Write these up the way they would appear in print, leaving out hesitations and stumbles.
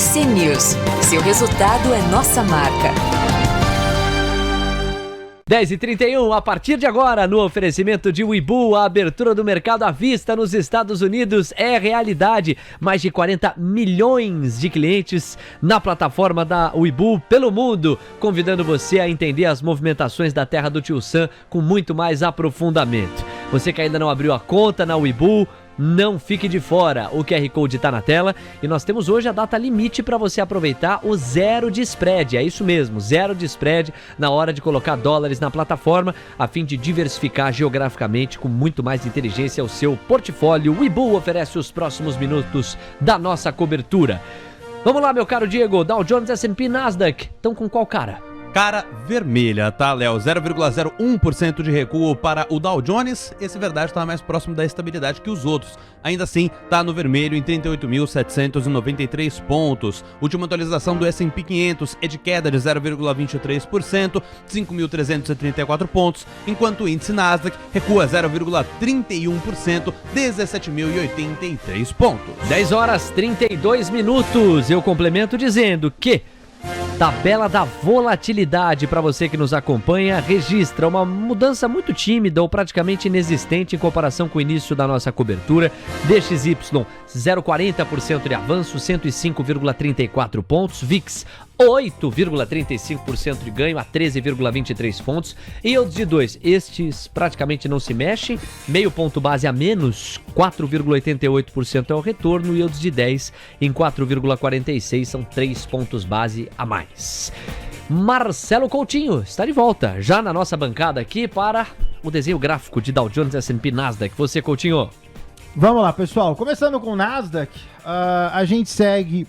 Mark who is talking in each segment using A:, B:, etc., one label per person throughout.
A: CC News. Seu resultado é nossa marca.
B: 10h31, a partir de agora, no oferecimento de Webull, a abertura do mercado à vista nos Estados Unidos é realidade. Mais de 40 milhões de clientes na plataforma da Webull pelo mundo, convidando você a entender as movimentações da terra do Tio Sam com muito mais aprofundamento. Você que ainda não abriu a conta na Webull, não fique de fora, o QR Code está na tela e nós temos hoje a data limite para você aproveitar o zero de spread, é isso mesmo, zero de spread na hora de colocar dólares na plataforma, a fim de diversificar geograficamente com muito mais inteligência o seu portfólio. O Webull oferece os próximos minutos da nossa cobertura. Vamos lá, meu caro Diego, Dow Jones, S&P, Nasdaq, estão com qual cara?
C: Cara vermelha, tá, Léo? 0,01% de recuo para o Dow Jones. Esse, verdade, está mais próximo da estabilidade que os outros. Ainda assim, tá no vermelho em 38.793 pontos. Última atualização do S&P 500 é de queda de 0,23%, 5.334 pontos, enquanto o índice Nasdaq recua 0,31%, 17.083 pontos.
B: 10h32. Eu complemento dizendo que tabela da volatilidade para você que nos acompanha registra uma mudança muito tímida ou praticamente inexistente em comparação com o início da nossa cobertura. DXY 0,40% de avanço, 105,34 pontos. VIX 8,35% de ganho a 13,23 pontos. Yields de 2, estes praticamente não se mexem, meio ponto base a menos, 4,88% é o retorno. Yields de 10 em 4,46, são 3 pontos base a mais. Marcelo Coutinho está de volta, já na nossa bancada aqui para o desenho gráfico de Dow Jones, S&P, Nasdaq. Você, Coutinho.
D: Vamos lá, pessoal. Começando com o Nasdaq, a gente segue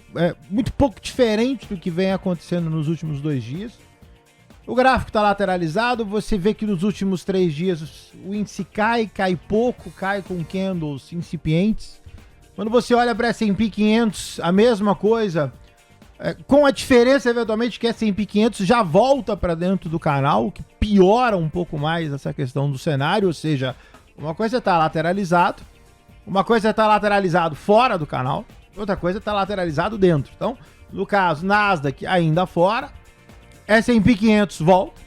D: muito pouco diferente do que vem acontecendo nos últimos 2 dias. O gráfico está lateralizado, você vê que nos últimos 3 dias o índice cai pouco, cai com candles incipientes. Quando você olha para S&P 500, a mesma coisa, com a diferença, eventualmente, que S&P 500 já volta para dentro do canal, o que piora um pouco mais essa questão do cenário, ou seja, uma coisa está lateralizado, uma coisa está lateralizado fora do canal, outra coisa está lateralizado dentro. Então, no caso, Nasdaq ainda fora, S&P 500 volta,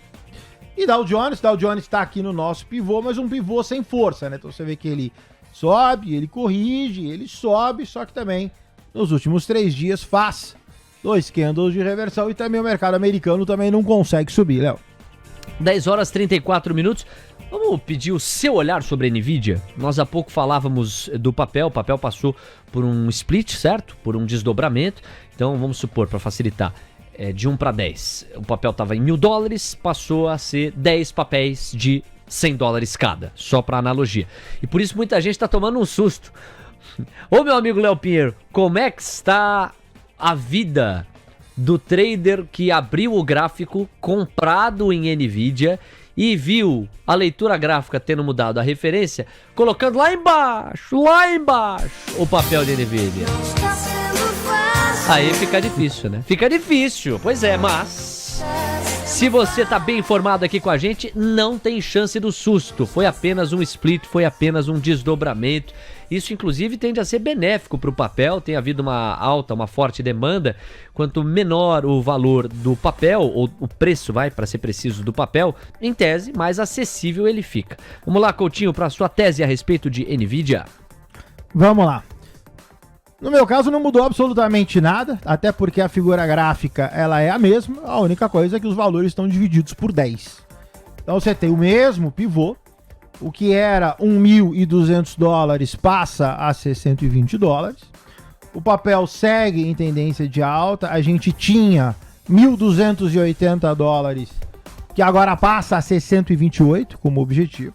D: e Dow Jones está aqui no nosso pivô, mas um pivô sem força, né? Então você vê que ele sobe, ele corrige, ele sobe, só que também nos últimos 3 dias faz 2 candles de reversão e também o mercado americano também não consegue subir, Léo.
B: 10h34. Vamos pedir o seu olhar sobre a NVIDIA. Nós há pouco falávamos do papel, o papel passou por um split, certo? Por um desdobramento. Então vamos supor, para facilitar, de 1 para 10. O papel estava em $1.000, passou a ser 10 papéis de $100 cada, só para analogia. E por isso muita gente está tomando um susto. Ô meu amigo Léo Pinheiro, como é que está a vida do trader que abriu o gráfico comprado em NVIDIA e viu a leitura gráfica tendo mudado a referência, colocando lá embaixo, o papel de NVIDIA? Aí fica difícil, né? Fica difícil, pois é, mas se você tá bem informado aqui com a gente, não tem chance do susto. Foi apenas um split, foi apenas um desdobramento. Isso, inclusive, tende a ser benéfico para o papel. Tem havido uma forte demanda. Quanto menor o valor do papel, ou o preço, para ser preciso, do papel, em tese, mais acessível ele fica. Vamos lá, Coutinho, para a sua tese a respeito de NVIDIA.
D: Vamos lá. No meu caso, não mudou absolutamente nada, até porque a figura gráfica ela é a mesma. A única coisa é que os valores estão divididos por 10. Então, você tem o mesmo pivô. O que era $1.200 passa a ser $120. O papel segue em tendência de alta. A gente tinha $1.280, que agora passa a ser 128 como objetivo.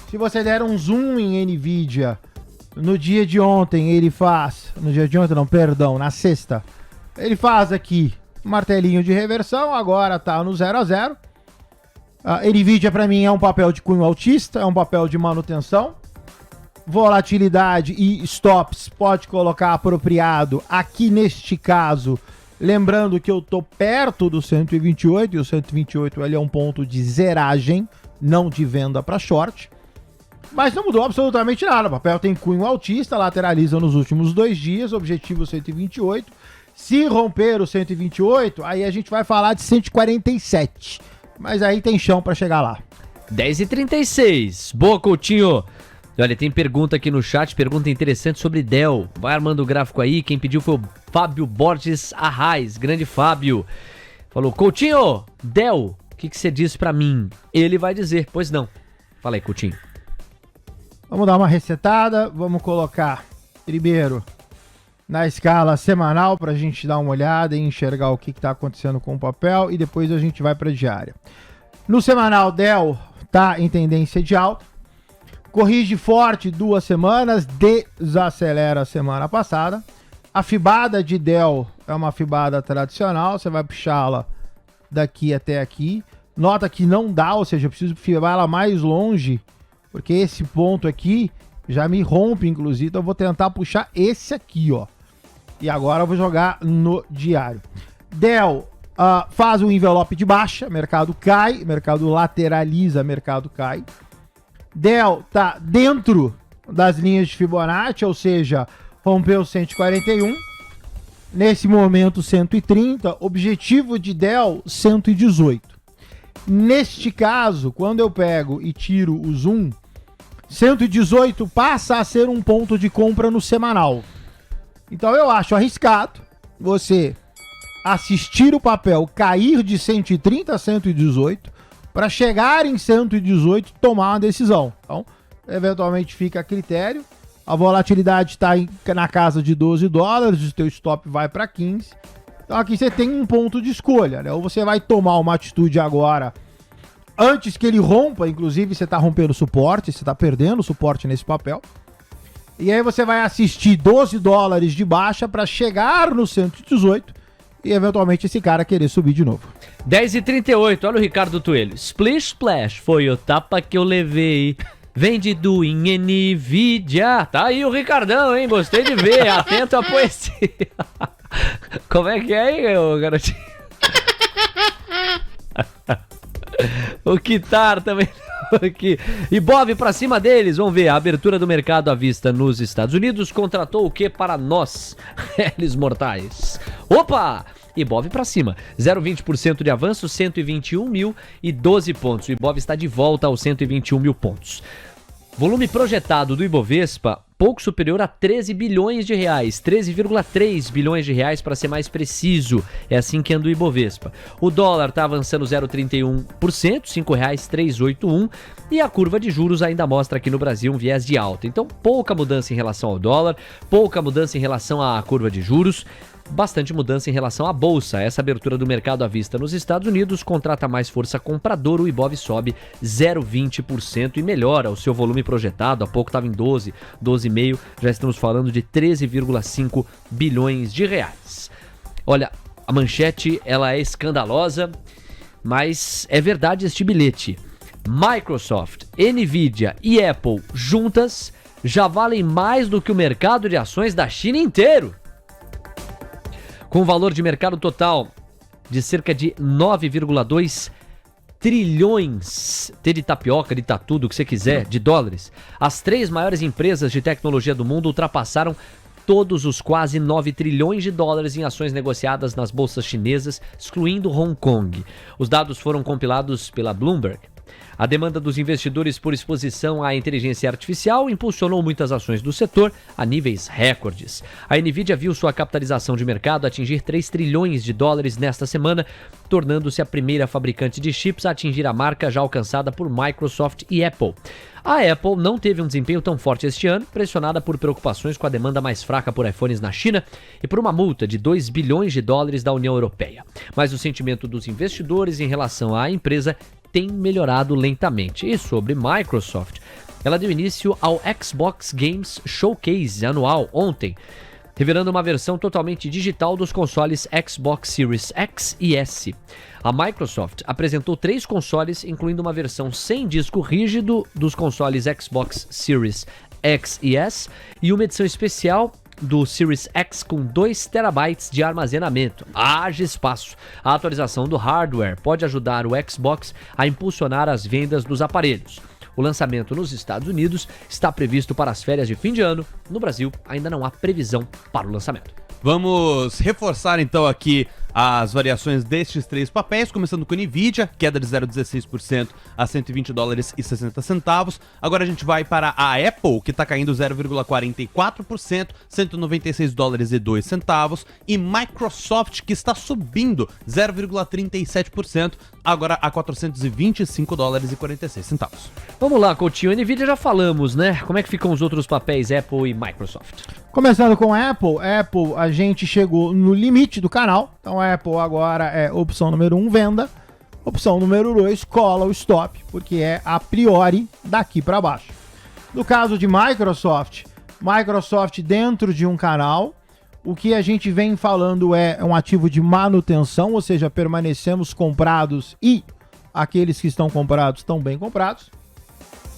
D: Se você der um zoom em NVIDIA, no dia de ontem ele faz... na sexta. Ele faz aqui um martelinho de reversão, agora está no 0 a 0. A NVIDIA para mim é um papel de cunho altista, é um papel de manutenção. Volatilidade e stops pode colocar apropriado aqui neste caso, lembrando que eu estou perto do 128 e o 128 ele é um ponto de zeragem, não de venda para short. Mas não mudou absolutamente nada, o papel tem cunho altista, lateraliza nos últimos 2 dias, objetivo 128. Se romper o 128, aí a gente vai falar de 147. Mas aí tem chão pra chegar lá.
B: 10h36. Boa, Coutinho. Olha, tem pergunta aqui no chat, pergunta interessante sobre Dell. Vai armando o gráfico aí. Quem pediu foi o Fábio Borges Arraes. Grande Fábio. Falou, Coutinho, Dell, o que você diz pra mim? Ele vai dizer, pois não. Fala aí, Coutinho.
D: Vamos dar uma resetada. Vamos colocar primeiro na escala semanal pra gente dar uma olhada e enxergar o que tá acontecendo com o papel. E depois a gente vai pra diária. No semanal, Dell tá em tendência de alta. Corrige forte 2 semanas, desacelera a semana passada. A fibada de Dell é uma fibada tradicional, você vai puxá-la daqui até aqui. Nota que não dá, ou seja, eu preciso fibar ela mais longe, porque esse ponto aqui já me rompe, inclusive. Então eu vou tentar puxar esse aqui, ó. E agora eu vou jogar no diário. Dell faz um envelope de baixa, mercado cai, mercado lateraliza, mercado cai. Dell tá dentro das linhas de Fibonacci, ou seja, rompeu 141. Nesse momento 130, objetivo de Dell 118. Neste caso, quando eu pego e tiro o zoom, 118 passa a ser um ponto de compra no semanal. Então eu acho arriscado você assistir o papel cair de 130 a 118 para chegar em 118 e tomar uma decisão. Então, eventualmente fica a critério. A volatilidade está na casa de $12, o teu stop vai para 15. Então aqui você tem um ponto de escolha, né? Ou você vai tomar uma atitude agora, antes que ele rompa, inclusive você está rompendo suporte, você está perdendo suporte nesse papel. E aí você vai assistir $12 de baixa para chegar no 118 e eventualmente esse cara querer subir de novo.
B: 10h38, olha o Ricardo Tuelho. Splish Splash foi o tapa que eu levei. Vendido em Nvidia. Tá aí o Ricardão, hein? Gostei de ver. Atento à poesia. Como é que é, hein, garotinho? O Kitar também aqui. Ibov pra cima deles. Vamos ver. A abertura do mercado à vista nos Estados Unidos contratou o que para nós, réis mortais? Opa! Ibov pra cima. 0,20% de avanço, 121.012 pontos. O Ibov está de volta aos 121 mil pontos. Volume projetado do Ibovespa, pouco superior a 13 bilhões de reais, 13,3 bilhões de reais para ser mais preciso, é assim que anda o Ibovespa. O dólar está avançando 0,31%, R$ 5,381, e a curva de juros ainda mostra aqui no Brasil um viés de alta. Então, pouca mudança em relação ao dólar, pouca mudança em relação à curva de juros, bastante mudança em relação à bolsa. Essa abertura do mercado à vista nos Estados Unidos contrata mais força compradora, o Ibov sobe 0,20% e melhora o seu volume projetado. Há pouco estava em 12,5, já estamos falando de 13,5 bilhões de reais. Olha, a manchete ela é escandalosa, mas é verdade este bilhete. Microsoft, Nvidia e Apple juntas já valem mais do que o mercado de ações da China inteiro. Com valor de mercado total de cerca de 9,2 trilhões de tapioca, de tatu, do que você quiser, de dólares, as 3 maiores empresas de tecnologia do mundo ultrapassaram todos os quase 9 trilhões de dólares em ações negociadas nas bolsas chinesas, excluindo Hong Kong. Os dados foram compilados pela Bloomberg. A demanda dos investidores por exposição à inteligência artificial impulsionou muitas ações do setor a níveis recordes. A Nvidia viu sua capitalização de mercado atingir 3 trilhões de dólares nesta semana, tornando-se a primeira fabricante de chips a atingir a marca já alcançada por Microsoft e Apple. A Apple não teve um desempenho tão forte este ano, pressionada por preocupações com a demanda mais fraca por iPhones na China e por uma multa de 2 bilhões de dólares da União Europeia. Mas o sentimento dos investidores em relação à empresa tem melhorado lentamente. E sobre Microsoft, ela deu início ao Xbox Games Showcase anual ontem, revelando uma versão totalmente digital dos consoles Xbox Series X e S. A Microsoft apresentou 3 consoles, incluindo uma versão sem disco rígido dos consoles Xbox Series X e S e uma edição especial do Series X com 2 TB de armazenamento. Haja espaço! A atualização do hardware pode ajudar o Xbox a impulsionar as vendas dos aparelhos. O lançamento nos Estados Unidos está previsto para as férias de fim de ano. No Brasil, ainda não há previsão para o lançamento.
C: Vamos reforçar então aqui as variações destes três papéis, começando com Nvidia, queda de 0,16% a 120 dólares e 60 centavos. Agora a gente vai para a Apple, que está caindo 0,44%, 196 dólares e 2 centavos. E Microsoft, que está subindo 0,37%, agora a 425 dólares e 46 centavos.
B: Vamos lá, Coutinho. Nvidia já falamos, né? Como é que ficam os outros papéis, Apple e Microsoft?
D: Começando com a Apple, a gente chegou no limite do canal, então a Apple agora é opção número 1, venda, opção número 2, cola o stop, porque é a priori daqui para baixo. No caso de Microsoft dentro de um canal, o que a gente vem falando é um ativo de manutenção, ou seja, permanecemos comprados e aqueles que estão comprados estão bem comprados.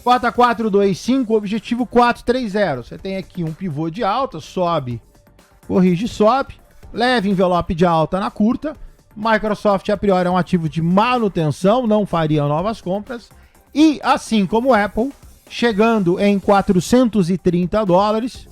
D: Cota 425, objetivo 430. Você tem aqui um pivô de alta, sobe, corrige, sobe, leve envelope de alta na curta. Microsoft, a priori, é um ativo de manutenção, não faria novas compras. E, assim como Apple, chegando em 430 dólares,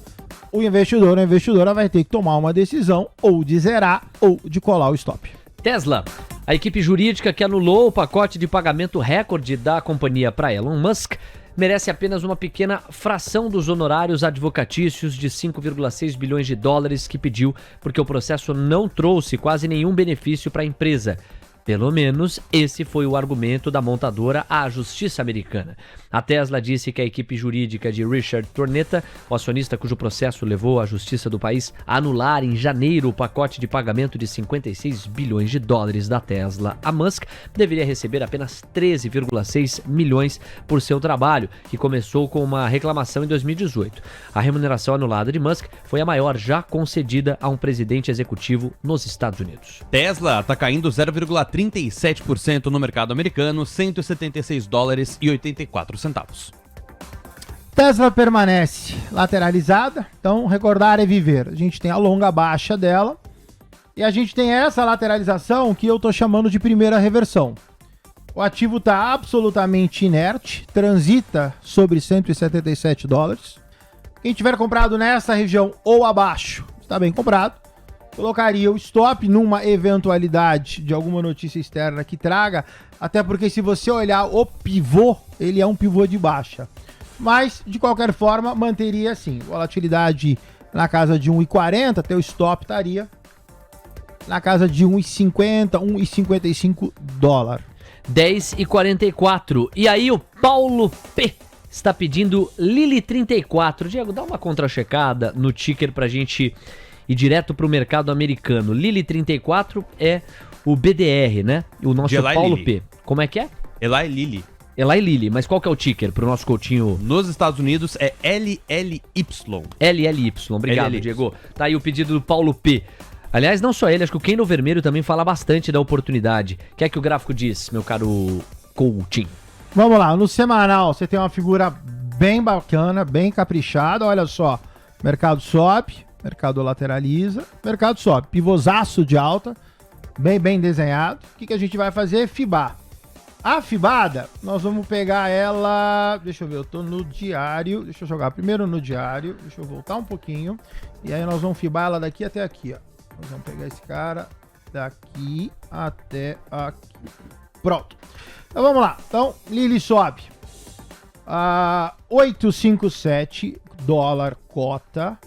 D: o investidor ou a investidora vai ter que tomar uma decisão ou de zerar ou de colar o stop.
B: Tesla. A equipe jurídica que anulou o pacote de pagamento recorde da companhia para Elon Musk merece apenas uma pequena fração dos honorários advocatícios de 5,6 bilhões de dólares que pediu, porque o processo não trouxe quase nenhum benefício para a empresa. Pelo menos esse foi o argumento da montadora à justiça americana. A Tesla disse que a equipe jurídica de Richard Tornetta, o acionista cujo processo levou a justiça do país a anular em janeiro o pacote de pagamento de 56 bilhões de dólares da Tesla a Musk, deveria receber apenas 13,6 milhões por seu trabalho, que começou com uma reclamação em 2018. A remuneração anulada de Musk foi a maior já concedida a um presidente executivo nos Estados Unidos.
C: Tesla está caindo 0,37% no mercado americano, 176 dólares e 84 centavos.
D: Tesla permanece lateralizada, então recordar é viver. A gente tem a longa baixa dela e a gente tem essa lateralização que eu tô chamando de primeira reversão. O ativo está absolutamente inerte, transita sobre 177 dólares. Quem tiver comprado nessa região ou abaixo, está bem comprado. Colocaria o stop numa eventualidade de alguma notícia externa que traga, até porque se você olhar o pivô, ele é um pivô de baixa. Mas, de qualquer forma, manteria assim, volatilidade na casa de 1,40, teu stop estaria na casa de 1,50, 1,55 dólar.
B: 10,44. E aí o Paulo P está pedindo Lili 34. Diego, dá uma contra-checada no ticker pra gente ir direto pro mercado americano. Lili 34 é o BDR, né? O nosso Paulo Lilly. P. Como é que é?
C: Eli Lilly.
B: Eli Lilly, mas qual que é o ticker pro nosso Coutinho?
C: Nos Estados Unidos é LLY.
B: LLY, obrigado, LLY. Diego. Tá aí o pedido do Paulo P. Aliás, não só ele, acho que o Keno Vermelho também fala bastante da oportunidade. O que é que o gráfico diz, meu caro Coutinho?
D: Vamos lá, no semanal você tem uma figura bem bacana, bem caprichada, olha só. Mercado sobe, mercado lateraliza, mercado sobe. Pivôzaço de alta, bem desenhado. O que a gente vai fazer? Fibar. A fibada, nós vamos pegar ela... Deixa eu ver, eu tô no diário. Deixa eu jogar primeiro no diário. Deixa eu voltar um pouquinho. E aí nós vamos fibar ela daqui até aqui, ó. Nós vamos pegar esse cara daqui até aqui. Pronto. Então vamos lá. Então, Lilly sobe. 8,57 dólar cota.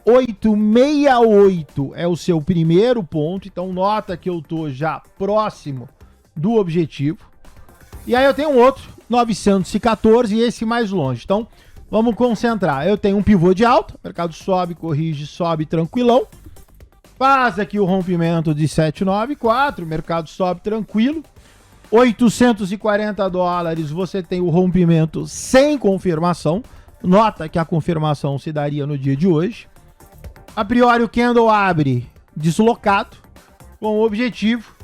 D: 8,68 é o seu primeiro ponto. Então nota que eu tô já próximo do objetivo. E aí eu tenho um outro, 914, e esse mais longe. Então, vamos concentrar. Eu tenho um pivô de alta, o mercado sobe, corrige, sobe tranquilão. Faz aqui o rompimento de 794, o mercado sobe tranquilo. 840 dólares, você tem o rompimento sem confirmação. Nota que a confirmação se daria no dia de hoje. A priori o candle abre deslocado, com o objetivo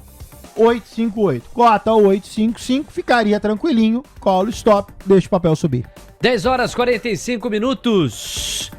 D: 858. Cota 855, ficaria tranquilinho, colo stop, deixa o papel subir.
B: 10 horas 45 minutos.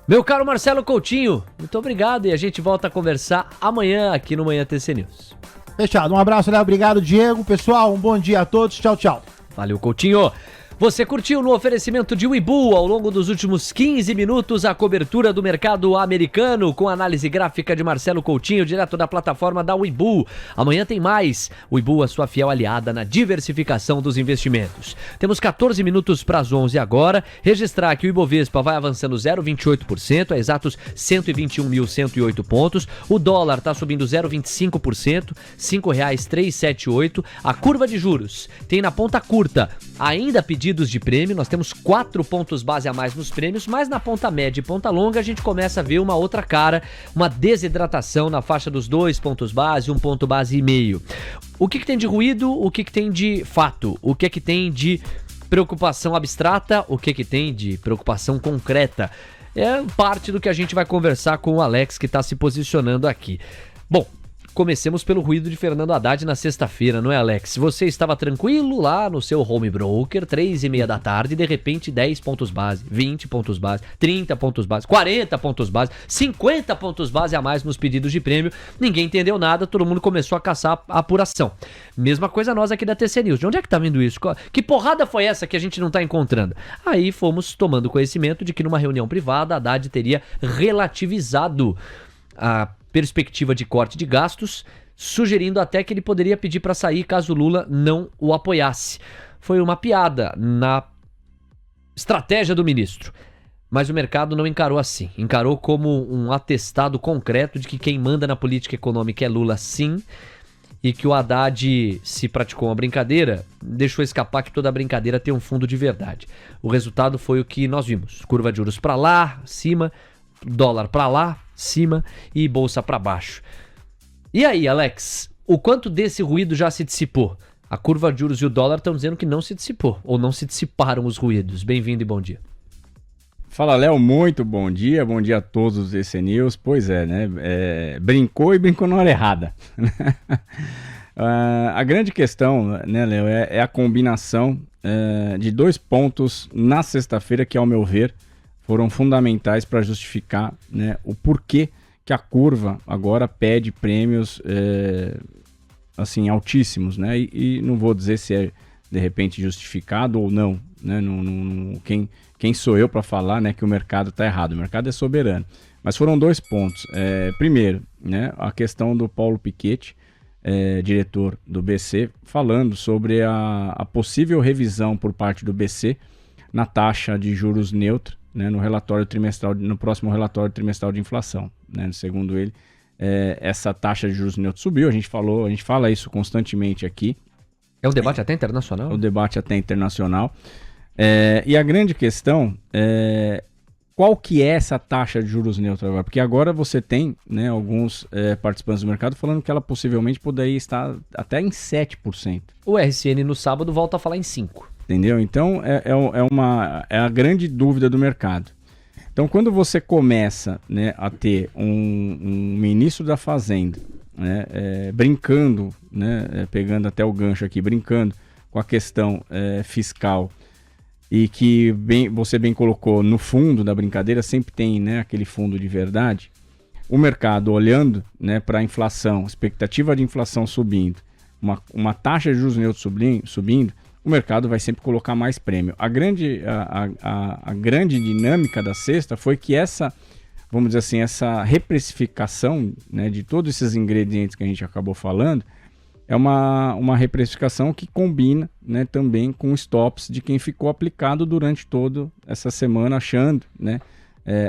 B: Meu caro Marcelo Coutinho, muito obrigado e a gente volta a conversar amanhã aqui no Manhã TC News.
D: Fechado, um abraço, Léo, obrigado Diego, pessoal, um bom dia a todos, tchau, tchau.
B: Valeu, Coutinho. Você curtiu no oferecimento de Webull ao longo dos últimos 15 minutos a cobertura do mercado americano com análise gráfica de Marcelo Coutinho, direto da plataforma da Webull. Amanhã tem mais. Webull, a sua fiel aliada na diversificação dos investimentos. Temos 14 minutos para as 11 agora. Registrar que o Ibovespa vai avançando 0,28%, a exatos 121.108 pontos. O dólar está subindo 0,25%, R$ 5,378. A curva de juros tem na ponta curta ainda pedidos de prêmio, nós temos 4 pontos base a mais nos prêmios, mas na ponta média e ponta longa a gente começa a ver uma outra cara, uma desidratação na faixa dos 2 pontos base, 1 ponto base e meio. O que tem de ruído, o que tem de fato, o que tem de preocupação abstrata, o que tem de preocupação concreta? É parte do que a gente vai conversar com o Alex, que está se posicionando aqui. Bom, comecemos pelo ruído de Fernando Haddad na sexta-feira, não é, Alex? Você estava tranquilo lá no seu home broker, 3h30 da tarde, e de repente 10 pontos base, 20 pontos base, 30 pontos base, 40 pontos base, 50 pontos base a mais nos pedidos de prêmio. Ninguém entendeu nada, todo mundo começou a caçar a apuração. Mesma coisa nós aqui da TC News. De onde é que tá vindo isso? Que porrada foi essa que a gente não tá encontrando? Aí fomos tomando conhecimento de que numa reunião privada, Haddad teria relativizado a perspectiva de corte de gastos, sugerindo até que ele poderia pedir para sair caso Lula não o apoiasse. Foi uma piada na estratégia do ministro, mas o mercado não encarou assim. Encarou como um atestado concreto de que quem manda na política econômica é Lula, sim, e que o Haddad, se praticou uma brincadeira, deixou escapar que toda brincadeira tem um fundo de verdade. O resultado foi o que nós vimos. Curva de juros para lá, cima, dólar para lá, cima e bolsa para baixo. E aí, Alex, o quanto desse ruído já se dissipou? A curva de juros e o dólar estão dizendo que não se dissipou, ou não se dissiparam os ruídos. Bem-vindo e bom dia.
E: Fala, Léo, muito bom dia a todos os TC News. Pois é, né? Brincou e brincou na hora errada. A grande questão, né, Léo, é a combinação de 2 pontos na sexta-feira que, ao meu ver, foram fundamentais para justificar, né, o porquê que a curva agora pede prêmios assim, altíssimos, né? E não vou dizer se é de repente justificado ou não, né? Quem sou eu para falar, né, que o mercado está errado? O mercado é soberano. Mas foram 2 pontos. Primeiro, né, a questão do Paulo Piketty, diretor do BC, falando sobre a possível revisão por parte do BC na taxa de juros neutra, né, no próximo relatório trimestral de inflação, né? Segundo ele, essa taxa de juros neutros subiu, a gente fala isso constantemente aqui.
B: É um debate até internacional?
E: É um debate até internacional. E a grande questão é qual que é essa taxa de juros neutra agora? Porque agora você tem, né, alguns participantes do mercado falando que ela possivelmente poderia estar até em 7%.
B: O RCN no sábado volta a falar em 5%.
E: Entendeu? Então é a grande dúvida do mercado. Então, quando você começa, né, a ter um ministro da Fazenda, né, brincando, né, pegando até o gancho aqui, brincando com a questão fiscal, e que você bem colocou, no fundo da brincadeira sempre tem, né, aquele fundo de verdade, o mercado olhando, né, para a inflação, expectativa de inflação subindo, uma taxa de juros neutros subindo, o mercado vai sempre colocar mais prêmio. A grande dinâmica da sexta foi que vamos dizer assim, essa reprecificação, né, de todos esses ingredientes que a gente acabou falando, é uma reprecificação que combina, né, também com stops de quem ficou aplicado durante toda essa semana, achando, né,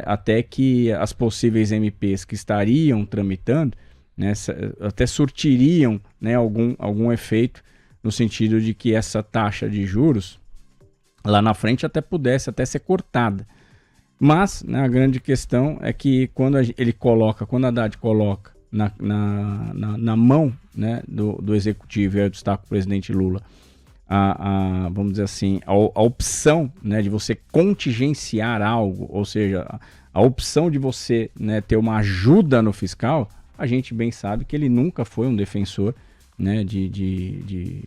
E: até que as possíveis MPs que estariam tramitando, né, até surtiriam, né, algum efeito, no sentido de que essa taxa de juros lá na frente até pudesse até ser cortada. Mas, né, a grande questão é que quando a Haddad coloca na mão, né, do executivo, e eu destaco o presidente Lula, vamos dizer assim, a opção, né, de você contingenciar algo, ou seja, a opção de você, né, ter uma ajuda no fiscal, a gente bem sabe que ele nunca foi um defensor, né, de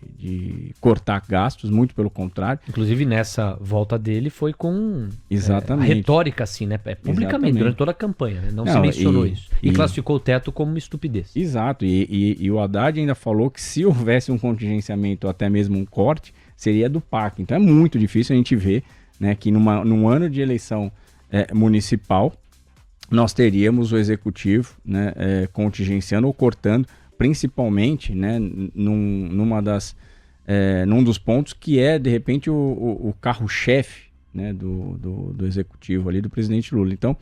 E: cortar gastos, muito pelo contrário.
B: Inclusive nessa volta dele foi com
E: exatamente.
B: A retórica assim, né, publicamente, exatamente, durante toda a campanha, né? Não se mencionou isso. E classificou o teto como uma estupidez.
E: Exato, e o Haddad ainda falou que se houvesse um contingenciamento ou até mesmo um corte, seria do PAC. Então é muito difícil a gente ver, né, que num ano de eleição municipal, nós teríamos o executivo, né, contingenciando ou cortando, principalmente, né, num dos pontos que é, de repente, o carro-chefe, né, do executivo ali, do presidente Lula. Então,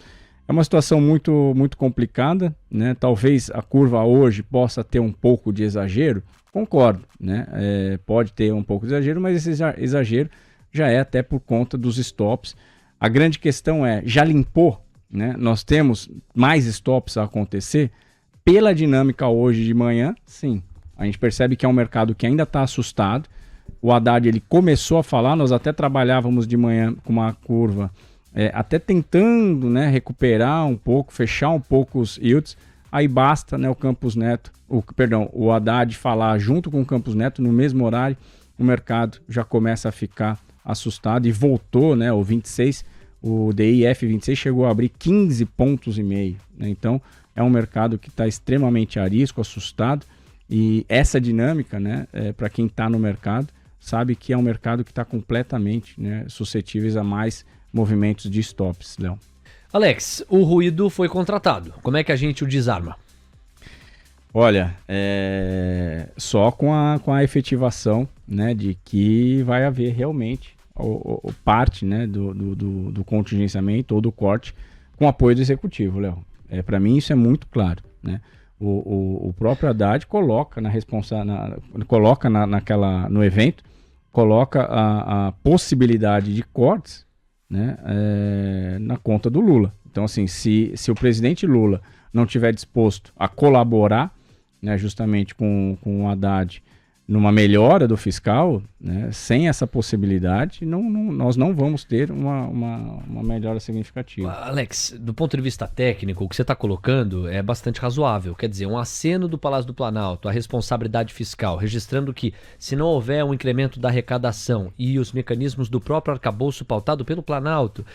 E: é uma situação muito, muito complicada, né? Talvez a curva hoje possa ter um pouco de exagero, concordo, né? Pode ter um pouco de exagero, mas esse exagero já é até por conta dos stops. A grande questão já limpou, né? Nós temos mais stops a acontecer. Pela dinâmica hoje de manhã, sim. A gente percebe que é um mercado que ainda está assustado. O Haddad, ele começou a falar, nós até trabalhávamos de manhã com uma curva, até tentando, né, recuperar um pouco, fechar um pouco os yields. Aí basta, né, o Haddad falar junto com o Campos Neto no mesmo horário, o mercado já começa a ficar assustado e voltou, né, o 26, o DIF 26 chegou a abrir 15,5 pontos, né? Então é um mercado que está extremamente a risco, assustado, e essa dinâmica, né, para quem está no mercado, sabe que é um mercado que está completamente, né, suscetíveis a mais movimentos de stops, Léo.
B: Alex, o ruído foi contratado. Como é que a gente o desarma?
E: Olha, só com a efetivação, né, de que vai haver realmente parte, né, do contingenciamento ou do corte com apoio do executivo, Léo. Para mim isso é muito claro, né? O próprio Haddad coloca no evento, coloca a possibilidade de cortes, né, na conta do Lula. Então, assim, se o presidente Lula não tiver disposto a colaborar, né, justamente com o Haddad numa melhora do fiscal, né, sem essa possibilidade, nós não vamos ter uma melhora significativa.
B: Alex, do ponto de vista técnico, o que você está colocando é bastante razoável. Quer dizer, um aceno do Palácio do Planalto, a responsabilidade fiscal, registrando que, se não houver um incremento da arrecadação e os mecanismos do próprio arcabouço pautado pelo Planalto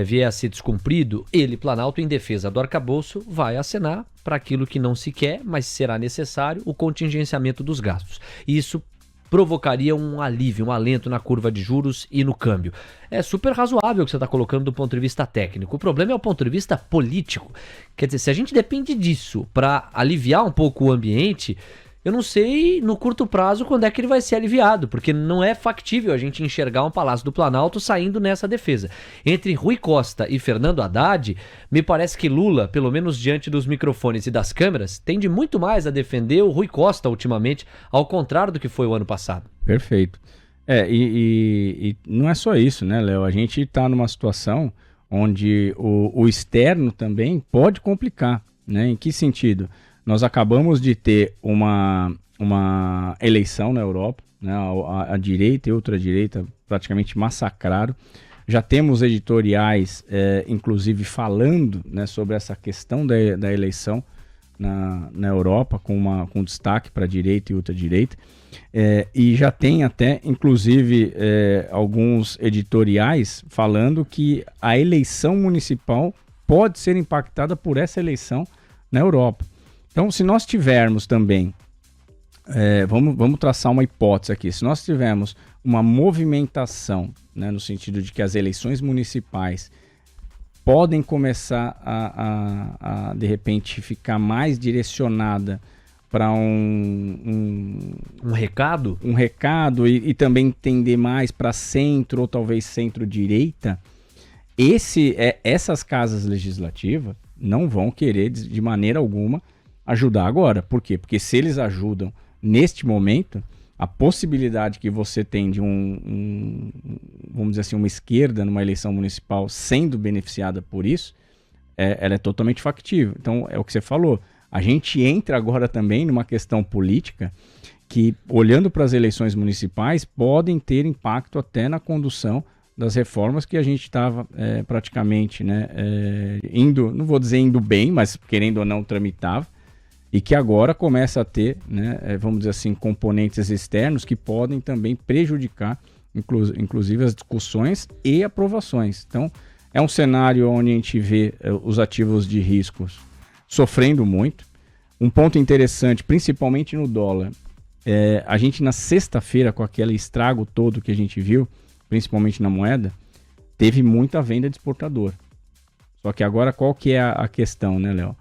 B: vier a ser descumprido, ele, Planalto, em defesa do arcabouço, vai acenar para aquilo que não se quer, mas será necessário, o contingenciamento dos gastos. Isso provocaria um alívio, um alento na curva de juros e no câmbio. É super razoável o que você está colocando do ponto de vista técnico. O problema é o ponto de vista político. Quer dizer, se a gente depende disso para aliviar um pouco o ambiente, eu não sei no curto prazo quando é que ele vai ser aliviado, porque não é factível a gente enxergar um Palácio do Planalto saindo nessa defesa. Entre Rui Costa e Fernando Haddad, me parece que Lula, pelo menos diante dos microfones e das câmeras, tende muito mais a defender o Rui Costa ultimamente, ao contrário do que foi o ano passado.
E: Perfeito. E não é só isso, né, Léo? A gente está numa situação onde o externo também pode complicar, né? Em que sentido? Nós acabamos de ter uma eleição na Europa, né? A direita e a ultradireita praticamente massacraram. Já temos editoriais, inclusive, falando, né, sobre essa questão da eleição na Europa, com destaque para a direita e ultradireita. E já tem até, inclusive, alguns editoriais falando que a eleição municipal pode ser impactada por essa eleição na Europa. Então, se nós tivermos também, vamos traçar uma hipótese aqui, se nós tivermos uma movimentação, né, no sentido de que as eleições municipais podem começar a de repente, ficar mais direcionada para um
B: recado?
E: Um recado e também tender mais para centro ou talvez centro-direita, essas casas legislativas não vão querer, de maneira alguma, ajudar agora. Por quê? Porque se eles ajudam neste momento, a possibilidade que você tem de vamos dizer assim, uma esquerda numa eleição municipal sendo beneficiada por isso, ela é totalmente factível. Então, é o que você falou. A gente entra agora também numa questão política que, olhando para as eleições municipais, podem ter impacto até na condução das reformas que a gente estava praticamente, né, indo, não vou dizer indo bem, mas querendo ou não tramitava, e que agora começa a ter, né, vamos dizer assim, componentes externos que podem também prejudicar, inclusive, as discussões e aprovações. Então, é um cenário onde a gente vê os ativos de riscos sofrendo muito. Um ponto interessante, principalmente no dólar, A gente na sexta-feira, com aquele estrago todo que a gente viu, principalmente na moeda, teve muita venda de exportador. Só que agora qual que é a questão, né, Léo?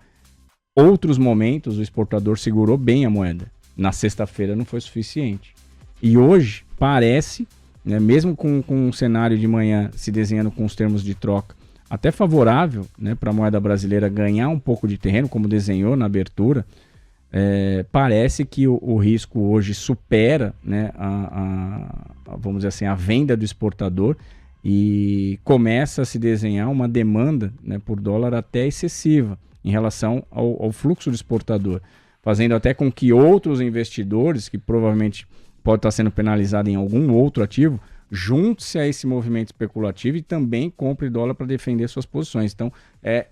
E: Outros momentos o exportador segurou bem a moeda. Na sexta-feira não foi suficiente. E hoje parece, né, mesmo com um cenário de manhã se desenhando com os termos de troca até favorável, né, para a moeda brasileira ganhar um pouco de terreno, como desenhou na abertura, parece que o risco hoje supera, né, vamos dizer assim, a venda do exportador e começa a se desenhar uma demanda, né, por dólar até excessiva em relação ao fluxo do exportador, fazendo até com que outros investidores, que provavelmente pode estar sendo penalizado em algum outro ativo, junte-se a esse movimento especulativo e também compre dólar para defender suas posições. Então,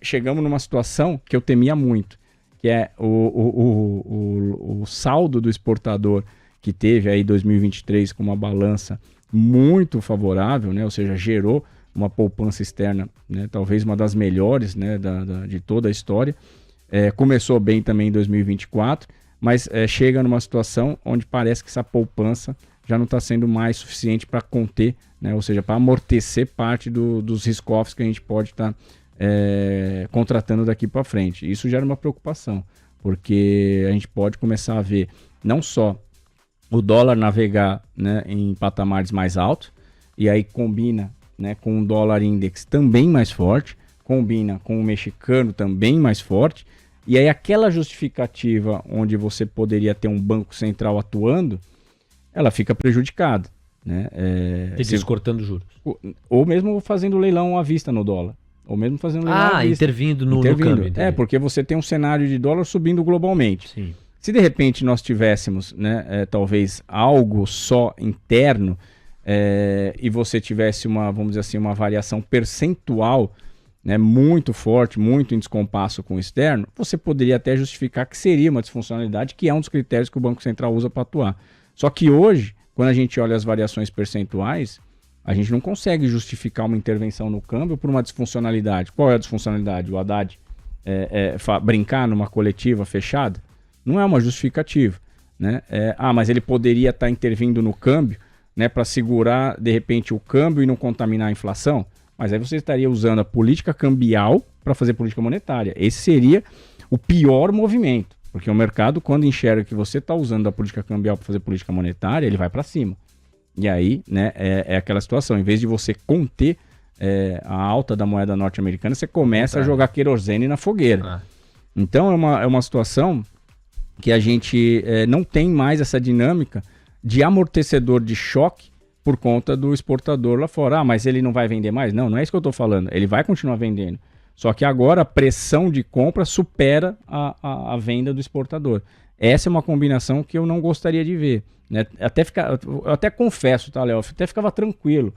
E: chegamos numa situação que eu temia muito, que é o saldo do exportador que teve aí 2023 com uma balança muito favorável, né? Ou seja, gerou uma poupança externa, né? Talvez uma das melhores, né, de toda a história. Começou bem também em 2024, mas chega numa situação onde parece que essa poupança já não está sendo mais suficiente para conter, né? Ou seja, para amortecer parte dos risk-offs que a gente pode estar contratando daqui para frente. Isso gera uma preocupação, porque a gente pode começar a ver não só o dólar navegar, né, em patamares mais altos, e aí combina, né, com o dólar index também mais forte, combina com o mexicano também mais forte, e aí aquela justificativa onde você poderia ter um banco central atuando, ela fica prejudicada, né?
B: Cortando juros.
E: Ou mesmo fazendo leilão à vista no dólar. Ou mesmo fazendo leilão à vista.
B: Intervindo no câmbio.
E: Porque você tem um cenário de dólar subindo globalmente.
B: Sim.
E: Se de repente nós tivéssemos, né, talvez algo só interno, e você tivesse vamos dizer assim, uma variação percentual, né, muito forte, muito em descompasso com o externo, você poderia até justificar que seria uma disfuncionalidade, que é um dos critérios que o Banco Central usa para atuar. Só que hoje, quando a gente olha as variações percentuais, a gente não consegue justificar uma intervenção no câmbio por uma disfuncionalidade. Qual é a disfuncionalidade? O Haddad brincar numa coletiva fechada? Não é uma justificativa, né? Mas ele poderia estar intervindo no câmbio, né, para segurar, de repente, o câmbio e não contaminar a inflação? Mas aí você estaria usando a política cambial para fazer política monetária. Esse seria o pior movimento, porque o mercado, quando enxerga que você está usando a política cambial para fazer política monetária, ele vai para cima. E aí, né, é aquela situação, em vez de você conter a alta da moeda norte-americana, você começa a jogar querosene na fogueira. Então é uma situação que a gente não tem mais essa dinâmica de amortecedor de choque por conta do exportador lá fora. Mas ele não vai vender mais? Não é isso que eu estou falando. Ele vai continuar vendendo. Só que agora a pressão de compra supera a venda do exportador. Essa é uma combinação que eu não gostaria de ver, né? Eu até confesso, tá, Léo? Eu até ficava tranquilo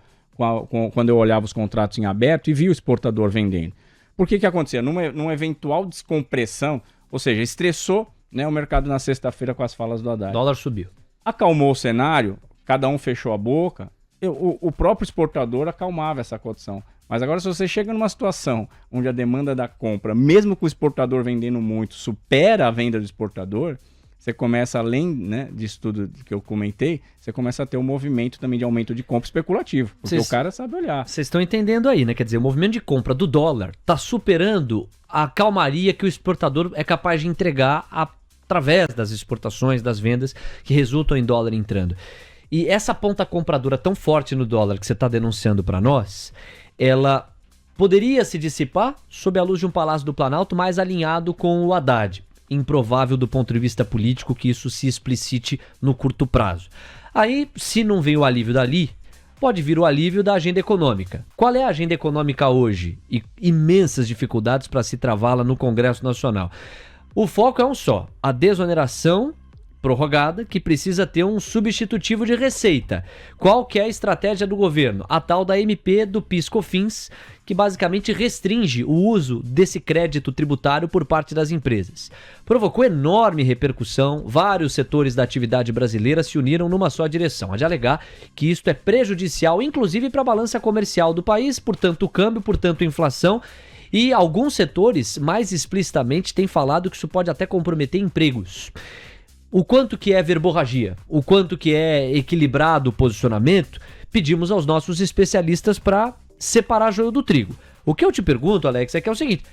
E: quando eu olhava os contratos em aberto e via o exportador vendendo. Por que acontecia? Numa eventual descompressão, ou seja, estressou, né, o mercado na sexta-feira com as falas do Haddad.
B: O dólar subiu.
E: Acalmou o cenário, cada um fechou a boca, o próprio exportador acalmava essa cotação. Mas agora, se você chega numa situação onde a demanda da compra, mesmo com o exportador vendendo muito, supera a venda do exportador, você começa, além, né, disso tudo que eu comentei, você começa a ter um movimento também de aumento de compra especulativo, porque o cara sabe olhar.
B: Vocês estão entendendo aí, né? Quer dizer, o movimento de compra do dólar está superando a calmaria que o exportador é capaz de entregar através das exportações, das vendas que resultam em dólar entrando. E essa ponta compradora tão forte no dólar que você está denunciando para nós, ela poderia se dissipar sob a luz de um Palácio do Planalto mais alinhado com o Haddad. Improvável do ponto de vista político que isso se explicite no curto prazo. Aí, se não vem o alívio dali, pode vir o alívio da agenda econômica. Qual é a agenda econômica hoje? E imensas dificuldades para se travá-la no Congresso Nacional. O foco é um só, a desoneração prorrogada, que precisa ter um substitutivo de receita. Qual que é a estratégia do governo? A tal da MP do PIS/COFINS, que basicamente restringe o uso desse crédito tributário por parte das empresas. Provocou enorme repercussão, vários setores da atividade brasileira se uniram numa só direção, a de alegar que isto é prejudicial, inclusive para a balança comercial do país, portanto o câmbio, portanto inflação, e alguns setores mais explicitamente têm falado que isso pode até comprometer empregos. o quanto que é verborragia, o quanto que é equilibrado o posicionamento, pedimos aos nossos especialistas para separar joio do trigo. O que eu te pergunto, Alex, é que é o seguinte,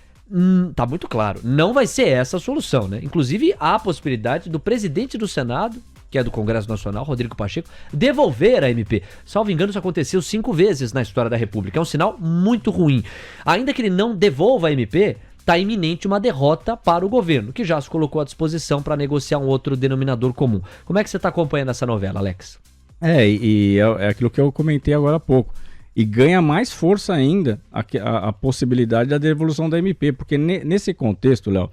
B: tá muito claro, não vai ser essa a solução, né? Inclusive, há a possibilidade do presidente do Senado, que é do Congresso Nacional, Rodrigo Pacheco, devolver a MP. Salvo engano, isso aconteceu 5 vezes na história da República. É um sinal muito ruim. Ainda que ele não devolva a MP, está iminente uma derrota para o governo, que já se colocou à disposição para negociar um outro denominador comum. Como é que você está acompanhando essa novela, Alex?
E: É aquilo que eu comentei agora há pouco. E ganha mais força ainda a possibilidade da devolução da MP, porque nesse contexto, Léo,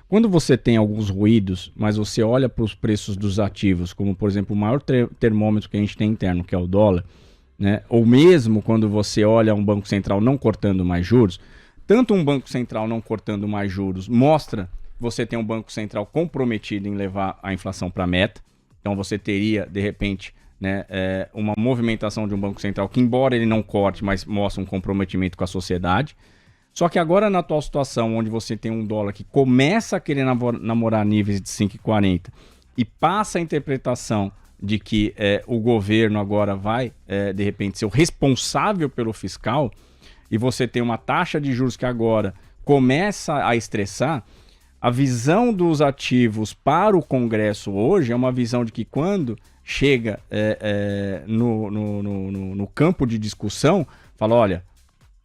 E: quando você tem alguns ruídos, mas você olha para os preços dos ativos, como por exemplo o maior termômetro que a gente tem interno, que é o dólar, né? Ou mesmo quando você olha um Banco Central não cortando mais juros, tanto um Banco Central não cortando mais juros mostra que você tem um Banco Central comprometido em levar a inflação para a meta, então você teria, de repente, né, uma movimentação de um Banco Central que, embora ele não corte, mas mostra um comprometimento com a sociedade. Só que agora, na atual situação, onde você tem um dólar que começa a querer namorar níveis de 5,40 e passa a interpretação de que o governo agora vai, de repente, ser o responsável pelo fiscal, e você tem uma taxa de juros que agora começa a estressar, a visão dos ativos para o Congresso hoje é uma visão de que quando chega no campo de discussão, fala, olha,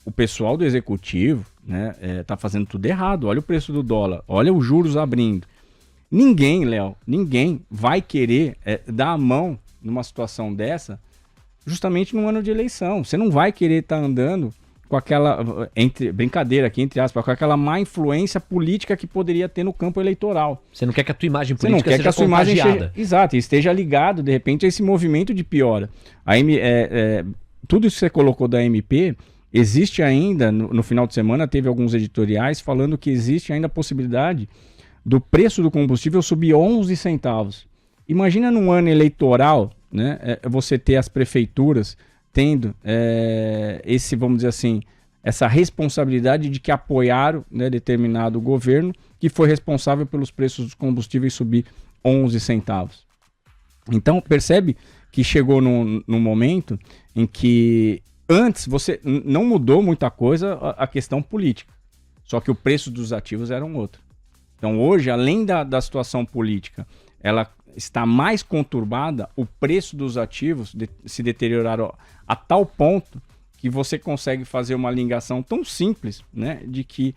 E: o pessoal do executivo, né, tá fazendo tudo errado. Olha o preço do dólar, olha os juros abrindo. Ninguém, Léo, ninguém vai querer dar a mão numa situação dessa justamente num ano de eleição. Você não vai querer estar andando com aquela, brincadeira aqui, entre aspas, com aquela má influência política que poderia ter no campo eleitoral.
B: Você não quer que a tua imagem política seja contagiada.
E: Exato, e esteja ligado, de repente, a esse movimento de piora. Tudo isso que você colocou da MP... Existe ainda, no final de semana, teve alguns editoriais falando que existe ainda a possibilidade do preço do combustível subir 11 centavos. Imagina num ano eleitoral, né, você ter as prefeituras tendo vamos dizer assim, essa responsabilidade de que apoiaram, né, determinado governo que foi responsável pelos preços dos combustíveis subir 11 centavos. Então, percebe que chegou num momento em que antes, você não mudou muita coisa a questão política, só que o preço dos ativos era um outro. Então hoje, além da situação política, ela está mais conturbada, o preço dos ativos se deterioraram a tal ponto que você consegue fazer uma ligação tão simples, né, de que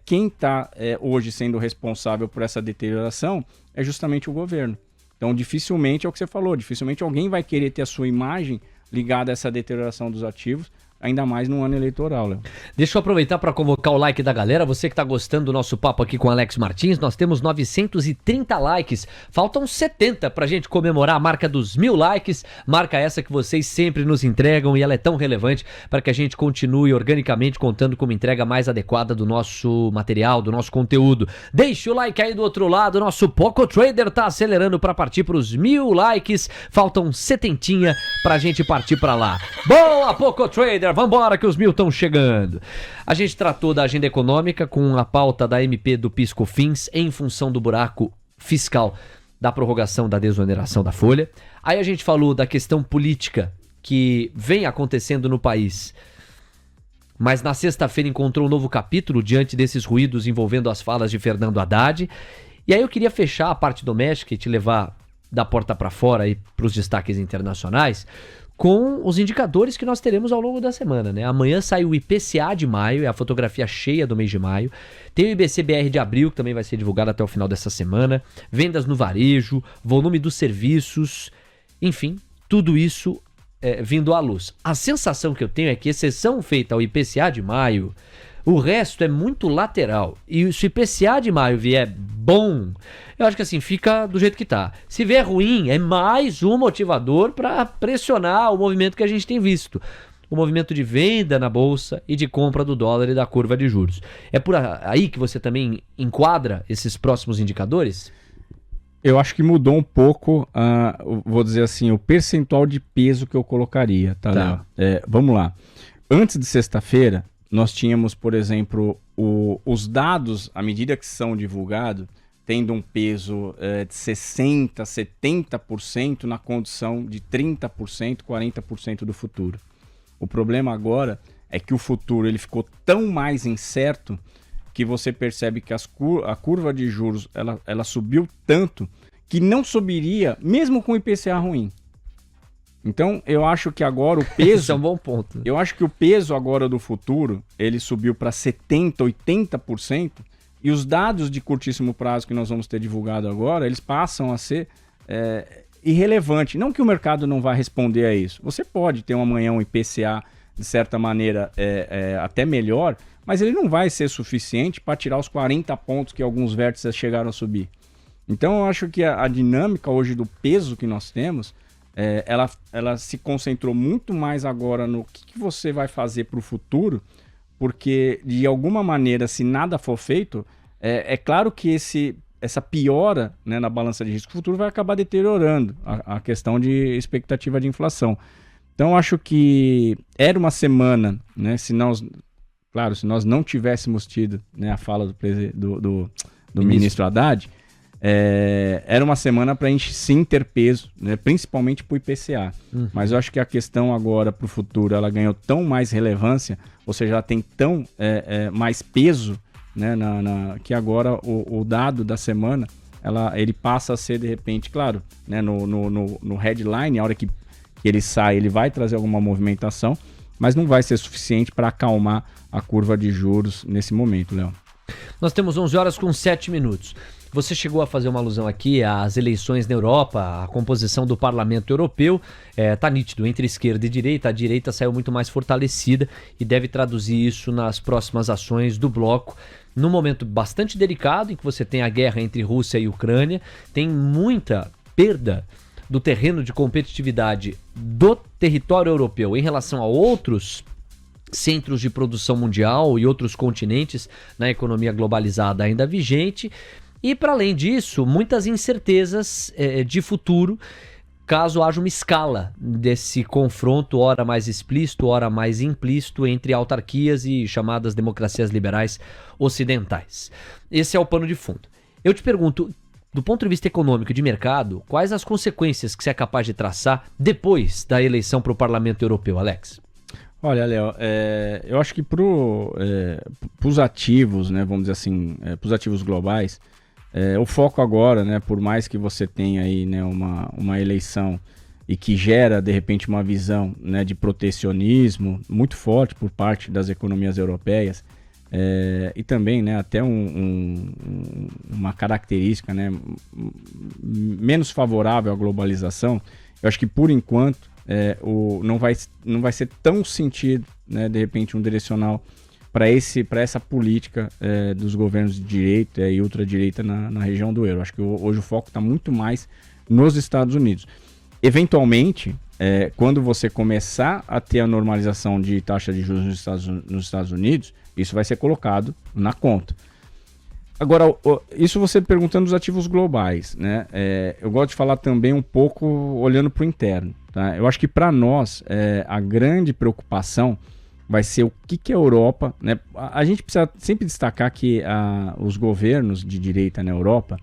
E: quem está hoje sendo responsável por essa deterioração é justamente o governo. Então dificilmente, é o que você falou, dificilmente alguém vai querer ter a sua imagem ligada a essa deterioração dos ativos, ainda mais no ano eleitoral, Léo.
B: Deixa eu aproveitar para convocar o like da galera. Você que está gostando do nosso papo aqui com o Alex Martins, nós temos 930 likes. Faltam 70 para a gente comemorar a marca dos 1000 likes. Marca essa que vocês sempre nos entregam e ela é tão relevante para que a gente continue organicamente contando com uma entrega mais adequada do nosso material, do nosso conteúdo. Deixa o like aí do outro lado. Nosso Poco Trader está acelerando para partir para os 1000 likes. Faltam 70 para a gente partir para lá. Boa, Poco Trader! Vambora que os 1000 estão chegando. A gente tratou da agenda econômica com a pauta da MP do PIS/COFINS em função do buraco fiscal da prorrogação da desoneração da folha. Aí a gente falou da questão política que vem acontecendo no país, mas na sexta-feira encontrou um novo capítulo diante desses ruídos envolvendo as falas de Fernando Haddad. E aí eu queria fechar a parte doméstica e te levar da porta para fora e para os destaques internacionais com os indicadores que nós teremos ao longo da semana, né? Amanhã sai o IPCA de maio, é a fotografia cheia do mês de maio. Tem o IBC-BR de abril, que também vai ser divulgado até o final dessa semana. Vendas no varejo, volume dos serviços, enfim, tudo isso vindo à luz. A sensação que eu tenho é que, exceção feita ao IPCA de maio, o resto é muito lateral. E se o IPCA de maio vier bom, eu acho que assim, fica do jeito que tá. Se vier ruim, é mais um motivador para pressionar o movimento que a gente tem visto. O movimento de venda na bolsa e de compra do dólar e da curva de juros. É por aí que você também enquadra esses próximos indicadores?
E: Eu acho que mudou um pouco, vou dizer assim, o percentual de peso que eu colocaria, tá, Léo? Vamos lá. Antes de sexta-feira, nós tínhamos, por exemplo, os dados, à medida que são divulgados, tendo um peso de 60%, 70% na condição de 30%, 40% do futuro. O problema agora é que o futuro ele ficou tão mais incerto que você percebe que a curva de juros ela subiu tanto que não subiria mesmo com o IPCA ruim. Então, eu acho que agora o peso...
B: Esse é um bom ponto.
E: Eu acho que o peso agora do futuro, ele subiu para 70%, 80%, e os dados de curtíssimo prazo que nós vamos ter divulgado agora, eles passam a ser irrelevantes. Não que o mercado não vá responder a isso. Você pode ter amanhã um IPCA, de certa maneira, até melhor, mas ele não vai ser suficiente para tirar os 40 pontos que alguns vértices chegaram a subir. Então, eu acho que a dinâmica hoje do peso que nós temos... ela se concentrou muito mais agora no que você vai fazer para o futuro, porque de alguma maneira, se nada for feito, é claro que essa piora, né, na balança de risco futuro vai acabar deteriorando a questão de expectativa de inflação. Então, acho que era uma semana, né, se nós não tivéssemos tido, né, a fala do ministro Haddad, era uma semana para a gente sim ter peso, né, principalmente para o IPCA. Mas eu acho que a questão agora para o futuro ela ganhou tão mais relevância, ou seja, ela tem tão mais peso, né, que agora o dado da semana ele passa a ser de repente, claro, né, no headline, a hora que ele sai, ele vai trazer alguma movimentação, mas não vai ser suficiente para acalmar a curva de juros nesse momento, Léo.
B: Nós temos 11 horas com 7 minutos. Você chegou a fazer uma alusão aqui às eleições na Europa, a composição do Parlamento Europeu, tá nítido, entre esquerda e direita, a direita saiu muito mais fortalecida e deve traduzir isso nas próximas ações do bloco, num momento bastante delicado, em que você tem a guerra entre Rússia e Ucrânia, tem muita perda do terreno de competitividade do território europeu em relação a outros centros de produção mundial e outros continentes na economia globalizada ainda vigente. E, para além disso, muitas incertezas de futuro, caso haja uma escala desse confronto, ora mais explícito, ora mais implícito, entre autarquias e chamadas democracias liberais ocidentais. Esse é o pano de fundo. Eu te pergunto, do ponto de vista econômico e de mercado, quais as consequências que você é capaz de traçar depois da eleição para o Parlamento Europeu, Alex?
E: Olha, Léo, eu acho que para os ativos, né, vamos dizer assim, para os ativos globais, o foco agora, né, por mais que você tenha aí, né, uma eleição e que gera, de repente, uma visão, né, de protecionismo muito forte por parte das economias europeias, e também, né, até uma característica, né, menos favorável à globalização, eu acho que, por enquanto, não vai ser tão sentido, né, de repente, um direcional para essa política dos governos de direita e ultradireita na região do euro. Acho que hoje o foco está muito mais nos Estados Unidos. Eventualmente, quando você começar a ter a normalização de taxa de juros nos Estados Unidos, isso vai ser colocado na conta. Agora, isso você perguntando dos ativos globais, né? Eu gosto de falar também um pouco olhando para o interno. Tá? Eu acho que para nós, a grande preocupação vai ser o que a Europa... Né? A gente precisa sempre destacar que os governos de direita na Europa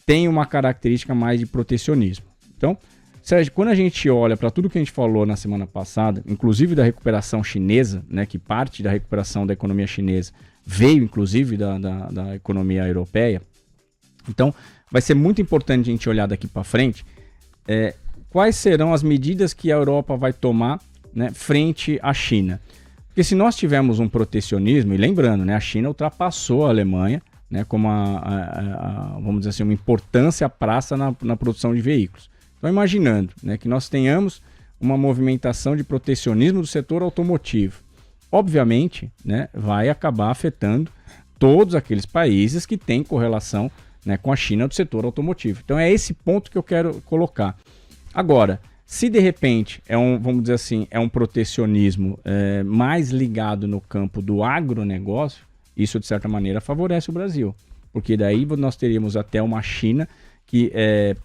E: têm uma característica mais de protecionismo. Então, Sérgio, quando a gente olha para tudo que a gente falou na semana passada, inclusive da recuperação chinesa, né, que parte da recuperação da economia chinesa veio inclusive da economia europeia, então vai ser muito importante a gente olhar daqui para frente quais serão as medidas que a Europa vai tomar, né, frente à China. Porque se nós tivermos um protecionismo, e lembrando, né, a China ultrapassou a Alemanha, né, como vamos dizer assim, uma importância praça na produção de veículos. Então, imaginando, né, que nós tenhamos uma movimentação de protecionismo do setor automotivo, obviamente, né, vai acabar afetando todos aqueles países que têm correlação, né, com a China do setor automotivo. Então, é esse ponto que eu quero colocar. Agora, se de repente vamos dizer assim, um protecionismo mais ligado no campo do agronegócio, isso de certa maneira favorece o Brasil, porque daí nós teríamos até uma China que,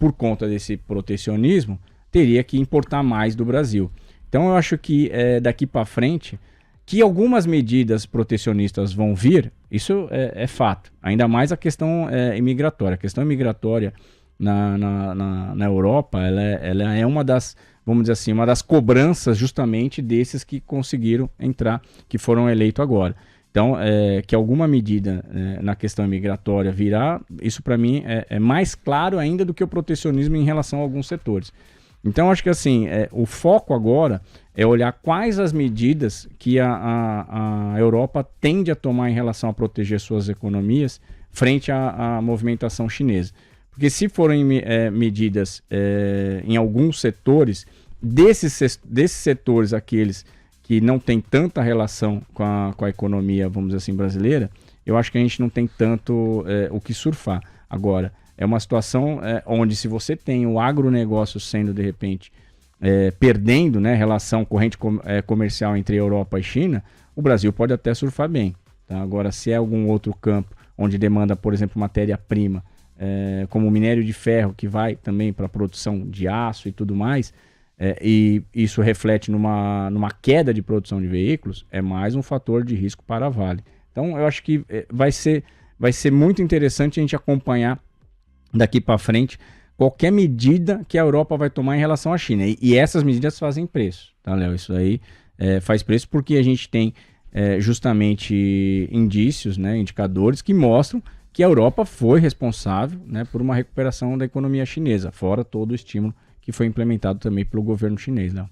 E: por conta desse protecionismo, teria que importar mais do Brasil. Então eu acho que daqui para frente, Que algumas medidas protecionistas vão vir, isso é fato. Ainda mais a questão imigratória. A questão imigratória na Europa, ela é uma das, vamos dizer assim, uma das cobranças justamente desses que conseguiram entrar, que foram eleitos agora. Então, que alguma medida na questão imigratória virá, isso para mim é mais claro ainda do que o protecionismo em relação a alguns setores. Então, acho que assim, o foco agora é olhar quais as medidas que a Europa tende a tomar em relação a proteger suas economias frente à movimentação chinesa. Porque se forem medidas em alguns setores, desses setores, aqueles que não têm tanta relação com a economia, vamos dizer assim, brasileira, eu acho que a gente não tem tanto o que surfar. Agora, é uma situação onde se você tem o agronegócio sendo, de repente, perdendo, né, relação corrente comercial entre Europa e China, o Brasil pode até surfar bem. Tá? Agora, se é algum outro campo onde demanda, por exemplo, matéria-prima, como o minério de ferro, que vai também para a produção de aço e tudo mais, e isso reflete numa queda de produção de veículos, é mais um fator de risco para a Vale. Então, eu acho que vai ser muito interessante a gente acompanhar daqui para frente qualquer medida que a Europa vai tomar em relação à China. E essas medidas fazem preço, tá, Léo? Isso aí faz preço porque a gente tem justamente indícios, né, indicadores que mostram que a Europa foi responsável, né, por uma recuperação da economia chinesa, fora todo o estímulo que foi implementado também pelo governo chinês, Léo.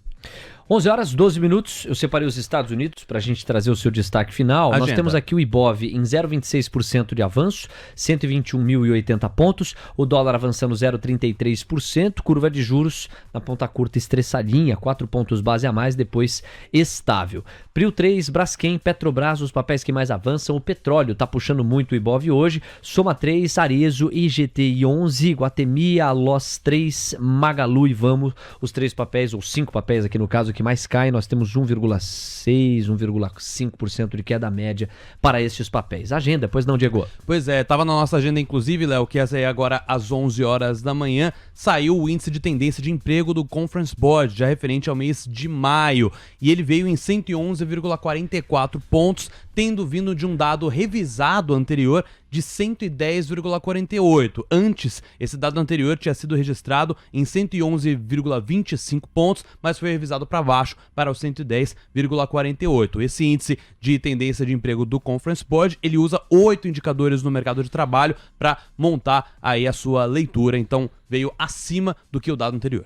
B: 11 horas, 12 minutos, eu separei os Estados Unidos para a gente trazer o seu destaque final.
C: Agenda.
B: Nós temos aqui o Ibov em 0,26% de avanço, 121.080 pontos, o dólar avançando 0,33%, curva de juros na ponta curta estressadinha, 4 pontos base a mais, depois estável. Prio 3, Braskem, Petrobras, os papéis que mais avançam, o petróleo está puxando muito o Ibov hoje, Soma 3, Arezo, IGTI 11, Guatemi, Allos 3, Magalu e Vamos, os 3 papéis, ou 5 papéis aqui no caso, que mais cai, nós temos 1,6%, 1,5% de queda média para estes papéis. Agenda, pois não, Diego?
C: Pois é, tava na nossa agenda inclusive, Léo, que essa aí agora às 11 horas da manhã, saiu o índice de tendência de emprego do Conference Board, já referente ao mês de maio, e ele veio em 111,44 pontos, tendo vindo de um dado revisado anterior de 110,48. Antes, esse dado anterior tinha sido registrado em 111,25 pontos, mas foi revisado para baixo para os 110,48. Esse índice de tendência de emprego do Conference Board, ele usa 8 indicadores no mercado de trabalho para montar aí a sua leitura, então veio acima do que o dado anterior.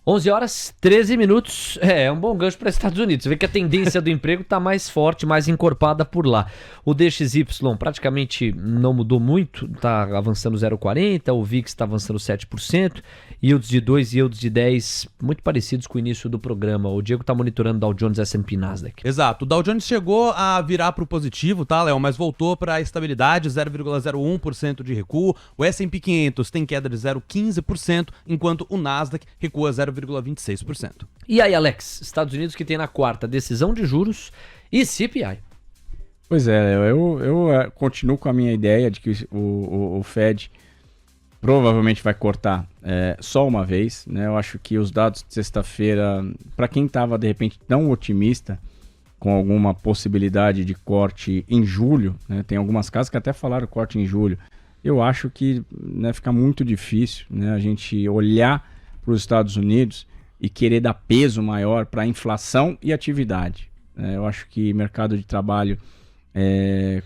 B: 11 horas, 13 minutos, é um bom gancho para os Estados Unidos. Você vê que a tendência do emprego está mais forte, mais encorpada por lá. O DXY praticamente não mudou muito, está avançando 0,40, o VIX está avançando 7%, yields de 2 e yields de 10, muito parecidos com o início do programa. O Diego está monitorando Dow Jones, S&P, Nasdaq.
C: Exato, o Dow Jones chegou a virar para o positivo, tá, Léo? Mas voltou para a estabilidade, 0,01% de recuo. O S&P 500 tem queda de 0,15%, enquanto o Nasdaq recua 0,26%.
B: E aí, Alex, Estados Unidos que tem na quarta decisão de juros e CPI.
E: Pois é, eu continuo com a minha ideia de que o Fed provavelmente vai cortar só uma vez, né? Eu acho que os dados de sexta-feira, para quem estava de repente tão otimista com alguma possibilidade de corte em julho, né? Tem algumas casas que até falaram corte em julho. Eu acho que, né, fica muito difícil, né, a gente olhar para os Estados Unidos e querer dar peso maior para a inflação e atividade. Eu acho que mercado de trabalho,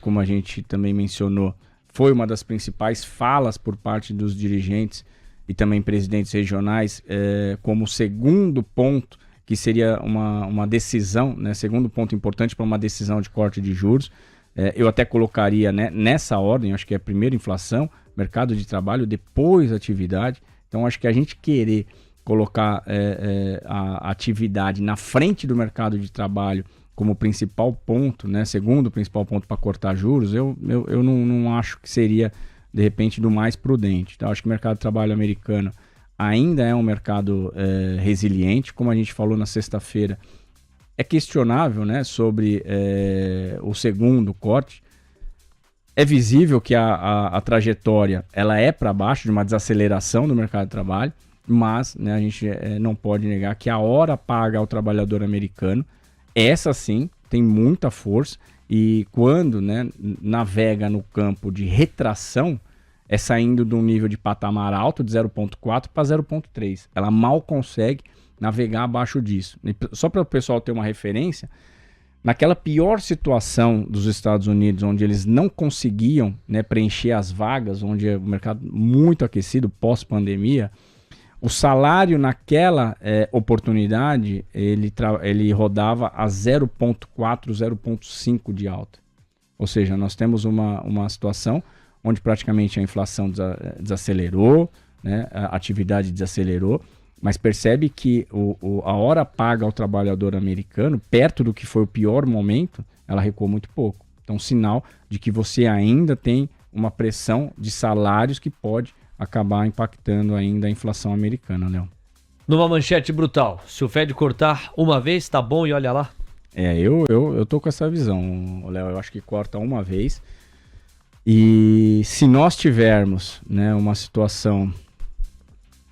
E: como a gente também mencionou, foi uma das principais falas por parte dos dirigentes e também presidentes regionais, como segundo ponto, que seria uma decisão, né, segundo ponto importante para uma decisão de corte de juros. Eu até colocaria, né, nessa ordem, acho que é primeiro inflação, mercado de trabalho, depois atividade. Então, acho que a gente querer colocar a atividade na frente do mercado de trabalho como principal ponto, né, segundo principal ponto para cortar juros, eu não acho que seria, de repente, do mais prudente. Então, acho que o mercado de trabalho americano ainda é um mercado resiliente, como a gente falou na sexta-feira. É questionável, né, sobre o segundo corte. É visível que a trajetória ela é para baixo, de uma desaceleração do mercado de trabalho, mas, né, a gente não pode negar que a hora paga ao trabalhador americano, essa sim, tem muita força e quando, né, navega no campo de retração, é saindo de um nível de patamar alto de 0,4 para 0,3. Ela mal consegue navegar abaixo disso. E só para o pessoal ter uma referência, naquela pior situação dos Estados Unidos, onde eles não conseguiam, né, preencher as vagas, onde é o mercado muito aquecido pós-pandemia, o salário naquela oportunidade, ele rodava a 0,4, 0,5 de alta. Ou seja, nós temos uma situação onde praticamente a inflação desacelerou, né, a atividade desacelerou, mas percebe que a hora paga ao trabalhador americano, perto do que foi o pior momento, ela recuou muito pouco. Então, sinal de que você ainda tem uma pressão de salários que pode acabar impactando ainda a inflação americana, Léo.
B: Numa manchete brutal, se o Fed cortar uma vez, tá bom e olha lá.
E: Eu tô com essa visão, Léo. Eu acho que corta uma vez. E se nós tivermos, né, uma situação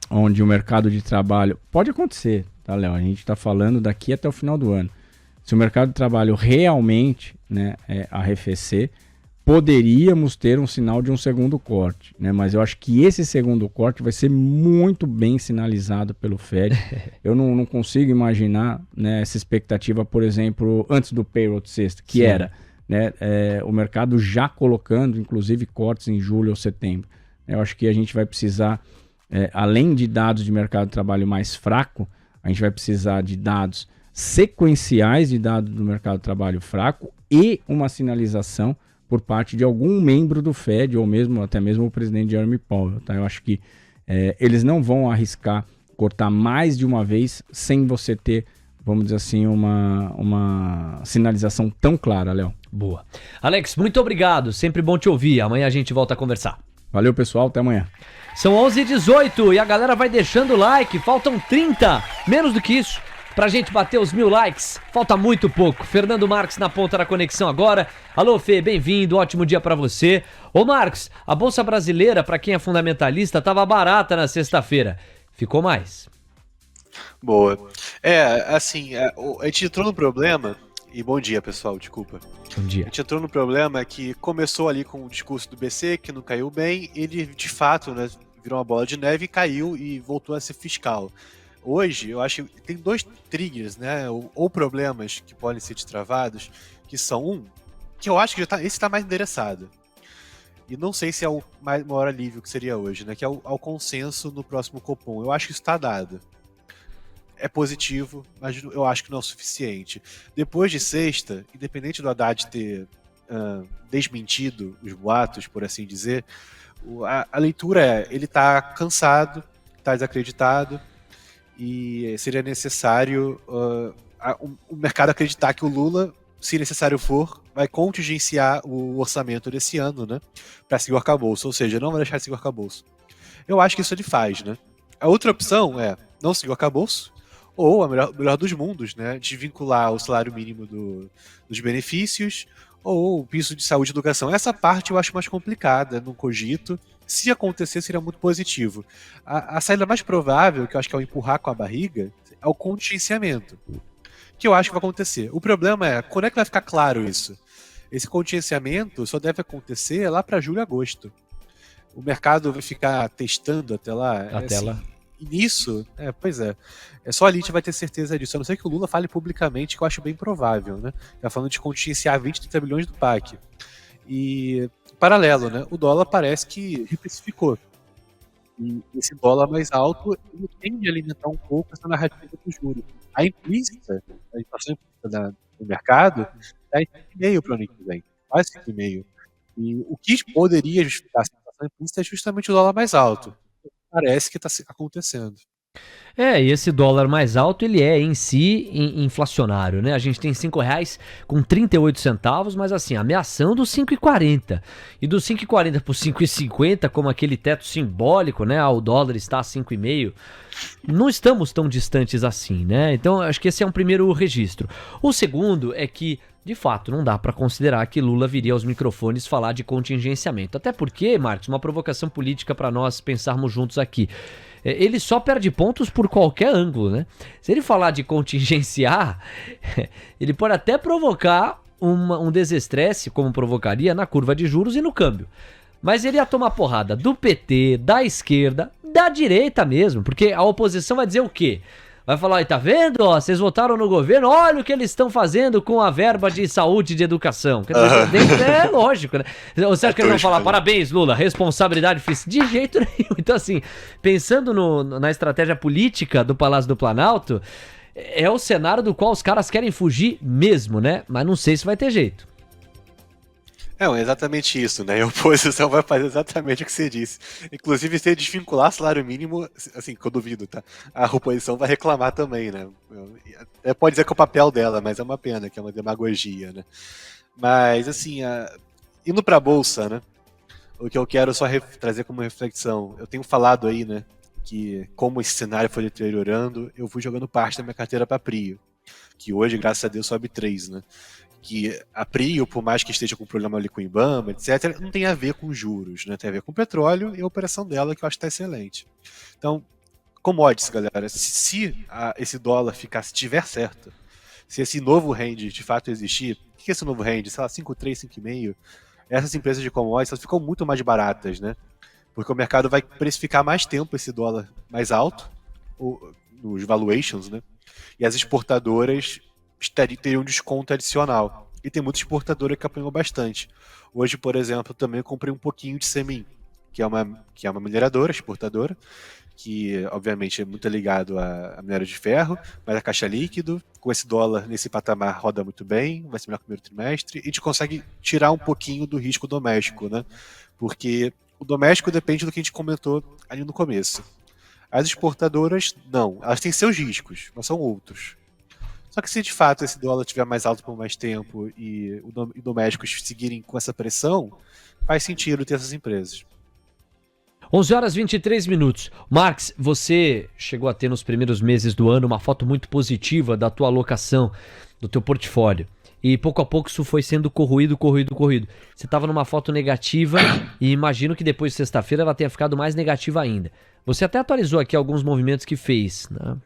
E: onde o mercado de trabalho... Pode acontecer, tá, Léo? A gente está falando daqui até o final do ano. Se o mercado de trabalho realmente, né, arrefecer, poderíamos ter um sinal de um segundo corte, né? Mas eu acho que esse segundo corte vai ser muito bem sinalizado pelo Fed. Eu não consigo imaginar, né, essa expectativa, por exemplo, antes do payroll de sexta, que era, né, o mercado já colocando, inclusive, cortes em julho ou setembro. Eu acho que a gente vai precisar, além de dados de mercado de trabalho mais fraco, a gente vai precisar de dados sequenciais de dados do mercado de trabalho fraco e uma sinalização por parte de algum membro do Fed ou mesmo até mesmo o presidente Jeremy Powell. Tá? Eu acho que eles não vão arriscar cortar mais de uma vez sem você ter, vamos dizer assim, uma sinalização tão clara, Léo.
B: Boa. Alex, muito obrigado. Sempre bom te ouvir. Amanhã a gente volta a conversar.
E: Valeu, pessoal. Até amanhã.
B: São 11h18 e a galera vai deixando o like. Faltam 30, menos do que isso, pra gente bater os 1000 likes. Falta muito pouco. Fernando Marques na ponta da conexão agora. Alô, Fê, bem-vindo. Ótimo dia pra você. Ô, Marques, a Bolsa Brasileira, pra quem é fundamentalista, tava barata na sexta-feira. Ficou mais.
F: Boa. Assim, a gente entrou no problema... E bom dia, pessoal, desculpa.
B: Bom dia.
F: A gente entrou no problema que começou ali com o discurso do BC, que não caiu bem. Ele, de fato, né, virou uma bola de neve e caiu e voltou a ser fiscal. Hoje, eu acho que tem dois triggers, né, ou problemas que podem ser destravados, que são que eu acho que esse está mais endereçado. E não sei se é o maior alívio que seria hoje, né, que é o consenso no próximo Copom. Eu acho que isso está dado. É positivo, mas eu acho que não é o suficiente. Depois de sexta, independente do Haddad ter desmentido os boatos, por assim dizer, a leitura ele está cansado, está desacreditado, e seria necessário o mercado acreditar que o Lula, se necessário for, vai contingenciar o orçamento desse ano, né, para seguir o arcabouço, ou seja, não vai deixar de seguir o arcabouço. Eu acho que isso ele faz, né? A outra opção é não seguir o arcabouço, ou a melhor dos mundos, né, desvincular o salário mínimo dos benefícios, ou o piso de saúde e educação. Essa parte eu acho mais complicada, não cogito. Se acontecer, seria muito positivo. A saída mais provável, que eu acho que é o empurrar com a barriga, é o contingenciamento, que eu acho que vai acontecer. O problema é, quando é que vai ficar claro isso? Esse contingenciamento só deve acontecer lá para julho e agosto. O mercado vai ficar testando até lá.
B: Até lá.
F: E nisso, pois é só a elite vai ter certeza disso, a não ser que o Lula fale publicamente, que eu acho bem provável, né? Tá falando de contingenciar 20, 30 bilhões do PAC. E, paralelo, né? O dólar parece que reprecificou. E esse dólar mais alto, ele tende a alimentar um pouco essa narrativa dos juros. A implícita, a inflação implícita do mercado, está em 5,5 para o ano que vem, quase 5,5. E o que poderia justificar essa inflação implícita é justamente o dólar mais alto. Parece que está acontecendo.
B: E esse dólar mais alto, ele é em si inflacionário, né? A gente tem R$5,38, mas assim, ameaçando os 5,40. E dos 5,40 para os 5,50, como aquele teto simbólico, né? O dólar está a 5,5. Não estamos tão distantes assim, né? Então, acho que esse é um primeiro registro. O segundo é que de fato, não dá para considerar que Lula viria aos microfones falar de contingenciamento. Até porque, Marcos, uma provocação política para nós pensarmos juntos aqui. Ele só perde pontos por qualquer ângulo, né? Se ele falar de contingenciar, ele pode até provocar um desestresse, como provocaria na curva de juros e no câmbio. Mas ele ia tomar porrada do PT, da esquerda, da direita mesmo, porque a oposição vai dizer o quê? Vai falar, tá vendo? Ó, vocês votaram no governo, olha o que eles estão fazendo com a verba de saúde e de educação. Quer dizer, é lógico, né? Você acha que eles vão falar, parabéns, Lula, responsabilidade fiscal? De jeito nenhum. Então, assim, pensando na estratégia política do Palácio do Planalto, é o cenário do qual os caras querem fugir mesmo, né? Mas não sei se vai ter jeito.
F: É exatamente isso, né? A oposição vai fazer exatamente o que você disse. Inclusive, se desvincular salário mínimo, assim, que eu duvido, tá? A oposição vai reclamar também, né? Pode dizer que é o papel dela, mas é uma pena, que é uma demagogia, né? Mas, assim, indo pra Bolsa, né? O que eu quero só trazer como reflexão, eu tenho falado aí, né? Que como esse cenário foi deteriorando, eu fui jogando parte da minha carteira pra Prio, que hoje, graças a Deus, sobe 3, né? Que a Prio, por mais que esteja com problema ali com o IBAMA, etc., não tem a ver com juros, né? Tem a ver com petróleo e a operação dela, que eu acho que está excelente. Então, commodities, galera, se esse dólar tiver certo, se esse novo range de fato existir, o que é esse novo range? Sei lá, 5,3, 5,5, essas empresas de commodities, elas ficam muito mais baratas, né? Porque o mercado vai precificar mais tempo esse dólar mais alto, nos valuations, né? E as exportadoras teriam um desconto adicional. E tem muita exportadora que apanhou bastante. Hoje, por exemplo, eu também comprei um pouquinho de Semin, que é uma mineradora, exportadora, que obviamente é muito ligado a minério de ferro, mas a caixa líquido, com esse dólar nesse patamar roda muito bem, vai ser melhor que o primeiro trimestre, e a gente consegue tirar um pouquinho do risco doméstico, né? Porque o doméstico depende do que a gente comentou ali no começo. As exportadoras, não. Elas têm seus riscos, mas são outros. Só que se de fato esse dólar estiver mais alto por mais tempo e os domésticos seguirem com essa pressão, faz sentido ter essas empresas.
B: 11 horas e 23 minutos. Marx, você chegou a ter nos primeiros meses do ano uma foto muito positiva da tua alocação, do teu portfólio. E pouco a pouco isso foi sendo corroído. Você estava numa foto negativa e imagino que depois de sexta-feira ela tenha ficado mais negativa ainda. Você até atualizou aqui alguns movimentos que fez, né?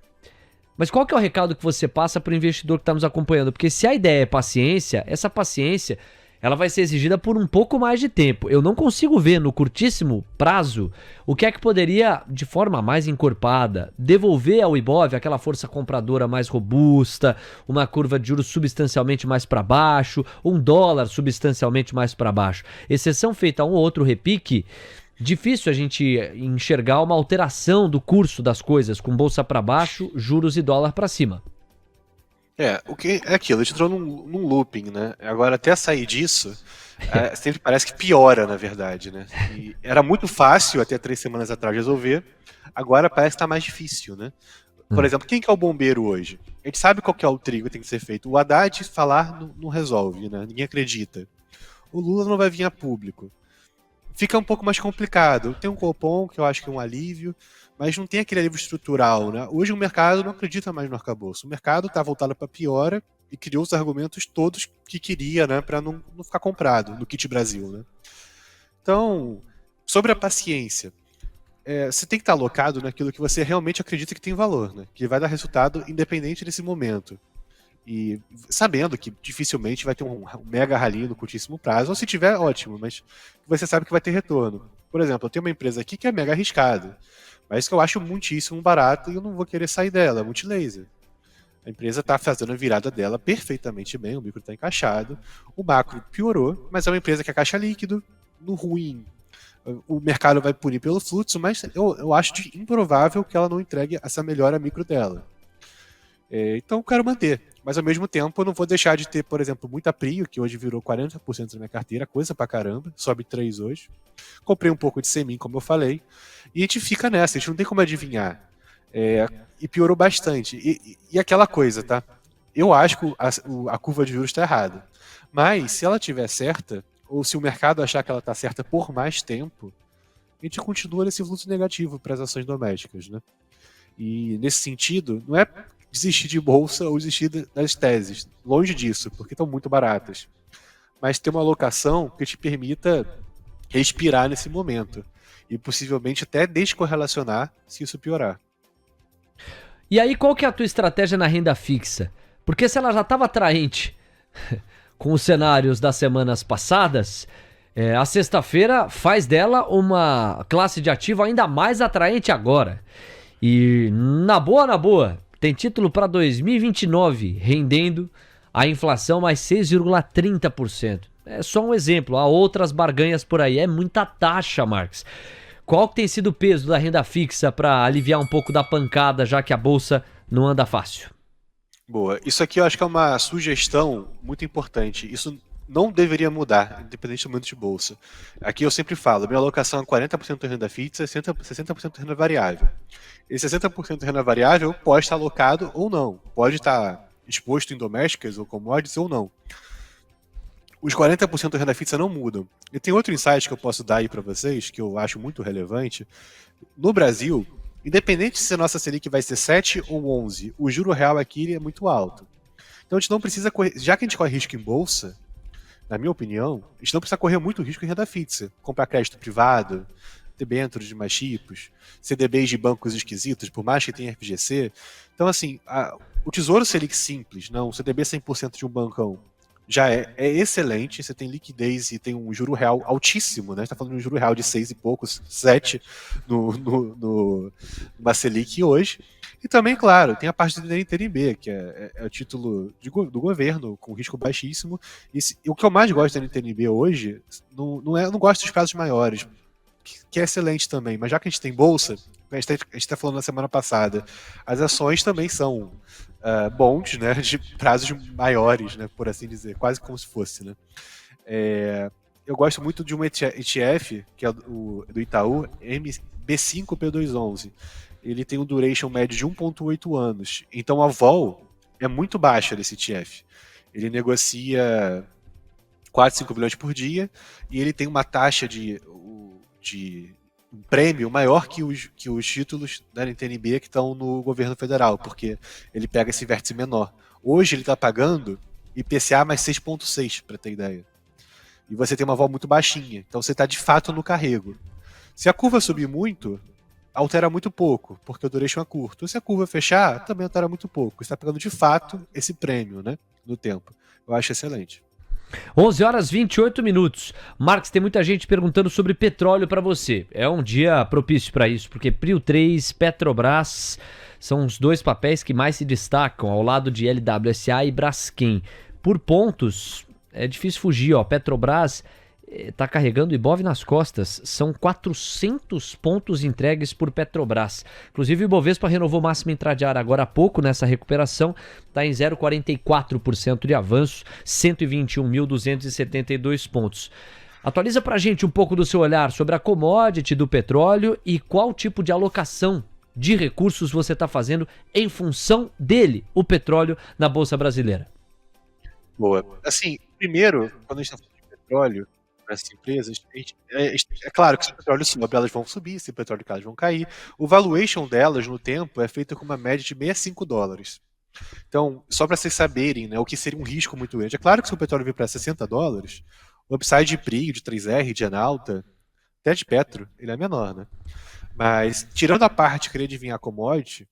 B: Mas qual que é o recado que você passa para o investidor que está nos acompanhando? Porque se a ideia é paciência, essa paciência ela vai ser exigida por um pouco mais de tempo. Eu não consigo ver no curtíssimo prazo o que é que poderia, de forma mais encorpada, devolver ao Ibov aquela força compradora mais robusta, uma curva de juros substancialmente mais para baixo, um dólar substancialmente mais para baixo. Exceção feita a um ou outro repique, difícil a gente enxergar uma alteração do curso das coisas, com bolsa para baixo, juros e dólar para cima.
F: O que é aquilo, a gente entrou num looping, né? Agora, até sair disso, sempre parece que piora, na verdade, né? E era muito fácil até 3 semanas atrás resolver, agora parece que tá mais difícil, né? Por exemplo, quem que é o bombeiro hoje? A gente sabe qual que é o trigo que tem que ser feito. O Haddad falar não resolve, né? Ninguém acredita. O Lula não vai vir a público. Fica um pouco mais complicado. Tem um Copom, que eu acho que é um alívio, mas não tem aquele alívio estrutural, né? Hoje o mercado não acredita mais no arcabouço. O mercado está voltado para piora e criou os argumentos todos que queria, né, para não ficar comprado no Kit Brasil, né? Então, sobre a paciência, você tem que estar alocado naquilo que você realmente acredita que tem valor, né? Que vai dar resultado independente desse momento. E sabendo que dificilmente vai ter um mega rally no curtíssimo prazo, ou se tiver, ótimo, mas você sabe que vai ter retorno. Por exemplo, eu tenho uma empresa aqui que é mega arriscada, mas que eu acho muitíssimo barato e eu não vou querer sair dela, é Multilaser. A empresa está fazendo a virada dela perfeitamente bem, o micro está encaixado, o macro piorou, mas é uma empresa que é caixa líquido, no ruim. O mercado vai punir pelo fluxo, mas eu acho improvável que ela não entregue essa melhora micro dela. Então eu quero manter. Mas ao mesmo tempo eu não vou deixar de ter, por exemplo, muita Prio, que hoje virou 40% da minha carteira, coisa pra caramba, sobe 3 hoje. Comprei um pouco de Semin, como eu falei, e a gente fica nessa, a gente não tem como adivinhar. E piorou bastante. E aquela coisa, tá? Eu acho que a curva de juros está errada. Mas se ela estiver certa, ou se o mercado achar que ela está certa por mais tempo, a gente continua nesse fluxo negativo para as ações domésticas, né? E nesse sentido, não é desistir de bolsa ou desistir das teses. Longe disso, porque estão muito baratas. Mas ter uma alocação que te permita respirar nesse momento. E possivelmente até descorrelacionar se isso piorar.
B: E aí, qual que é a tua estratégia na renda fixa? Porque se ela já estava atraente com os cenários das semanas passadas, a sexta-feira faz dela uma classe de ativo ainda mais atraente agora. E na boa, tem título para 2029, rendendo a inflação mais 6,30%. É só um exemplo, há outras barganhas por aí, é muita taxa, Marx. Qual que tem sido o peso da renda fixa para aliviar um pouco da pancada, já que a bolsa não anda fácil?
F: Boa. Isso aqui eu acho que é uma sugestão muito importante. Isso não deveria mudar, independente do momento de bolsa. Aqui eu sempre falo, minha alocação é 40% renda fixa e 60% renda variável. Esse 60% renda variável pode estar alocado ou não. Pode estar exposto em domésticas ou commodities ou não. Os 40% renda fixa não mudam. E tem outro insight que eu posso dar aí para vocês, que eu acho muito relevante. No Brasil, independente se a nossa Selic vai ser 7 ou 11, o juro real aqui é muito alto. Então a gente não precisa correr, já que a gente corre risco em bolsa, na minha opinião, a gente não precisa correr muito risco em renda fixa. Comprar crédito privado, debêntures de mais tipos, CDBs de bancos esquisitos, por mais que tenha FGC. Então assim, o Tesouro Selic simples, não, o CDB 100% de um bancão, já é excelente, você tem liquidez e tem um juro real altíssimo, né? A gente tá falando de um juro real de 6 e poucos, 7 no Selic hoje. E também, claro, tem a parte do NTNB, que é o título do governo, com risco baixíssimo. E o que eu mais gosto da NTNB hoje, não gosto dos prazos maiores, que é excelente também, mas já que a gente tem bolsa, a gente está falando na semana passada, as ações também são bonds, né, de prazos maiores, né, por assim dizer, quase como se fosse, né. Eu gosto muito de um ETF, que é do Itaú, B5P211. Ele tem um duration médio de 1,8 anos, então a vol é muito baixa desse ETF. Ele negocia 4, 5 bilhões por dia, e ele tem uma taxa de um prêmio maior que os títulos da NTNB que estão no governo federal, porque ele pega esse vértice menor. Hoje ele está pagando IPCA mais 6,6, para ter ideia. E você tem uma vol muito baixinha, então você está de fato no carrego. Se a curva subir muito, altera muito pouco, porque o duration é curto. Se a curva fechar, também altera muito pouco. Você está pegando de fato esse prêmio, né, no tempo. Eu acho excelente.
B: 11 horas 28 minutos. Marcos, tem muita gente perguntando sobre petróleo para você. É um dia propício para isso, porque Prio 3, Petrobras são os dois papéis que mais se destacam, ao lado de LWSA e Braskem. Por pontos, é difícil fugir, ó. Petrobras está carregando o Ibov nas costas. São 400 pontos entregues por Petrobras. Inclusive o Ibovespa renovou máxima intradiária agora há pouco nessa recuperação. Está em 0,44% de avanço, 121.272 pontos. Atualiza pra gente um pouco do seu olhar sobre a commodity do petróleo e qual tipo de alocação de recursos você está fazendo em função dele, o petróleo, na Bolsa Brasileira.
F: Boa. Assim, primeiro, quando a gente está falando de petróleo, para essas empresas, é claro que se o petróleo sobe, elas vão subir, se o petróleo cai, elas vão cair. O valuation delas no tempo é feito com uma média de $65. Então, só para vocês saberem, né, o que seria um risco muito grande. É claro que se o petróleo vir para $60, o upside de PRIO, de 3R, de Enalta, até de Petro, ele é menor, né? Mas, tirando a parte de querer adivinhar commodity,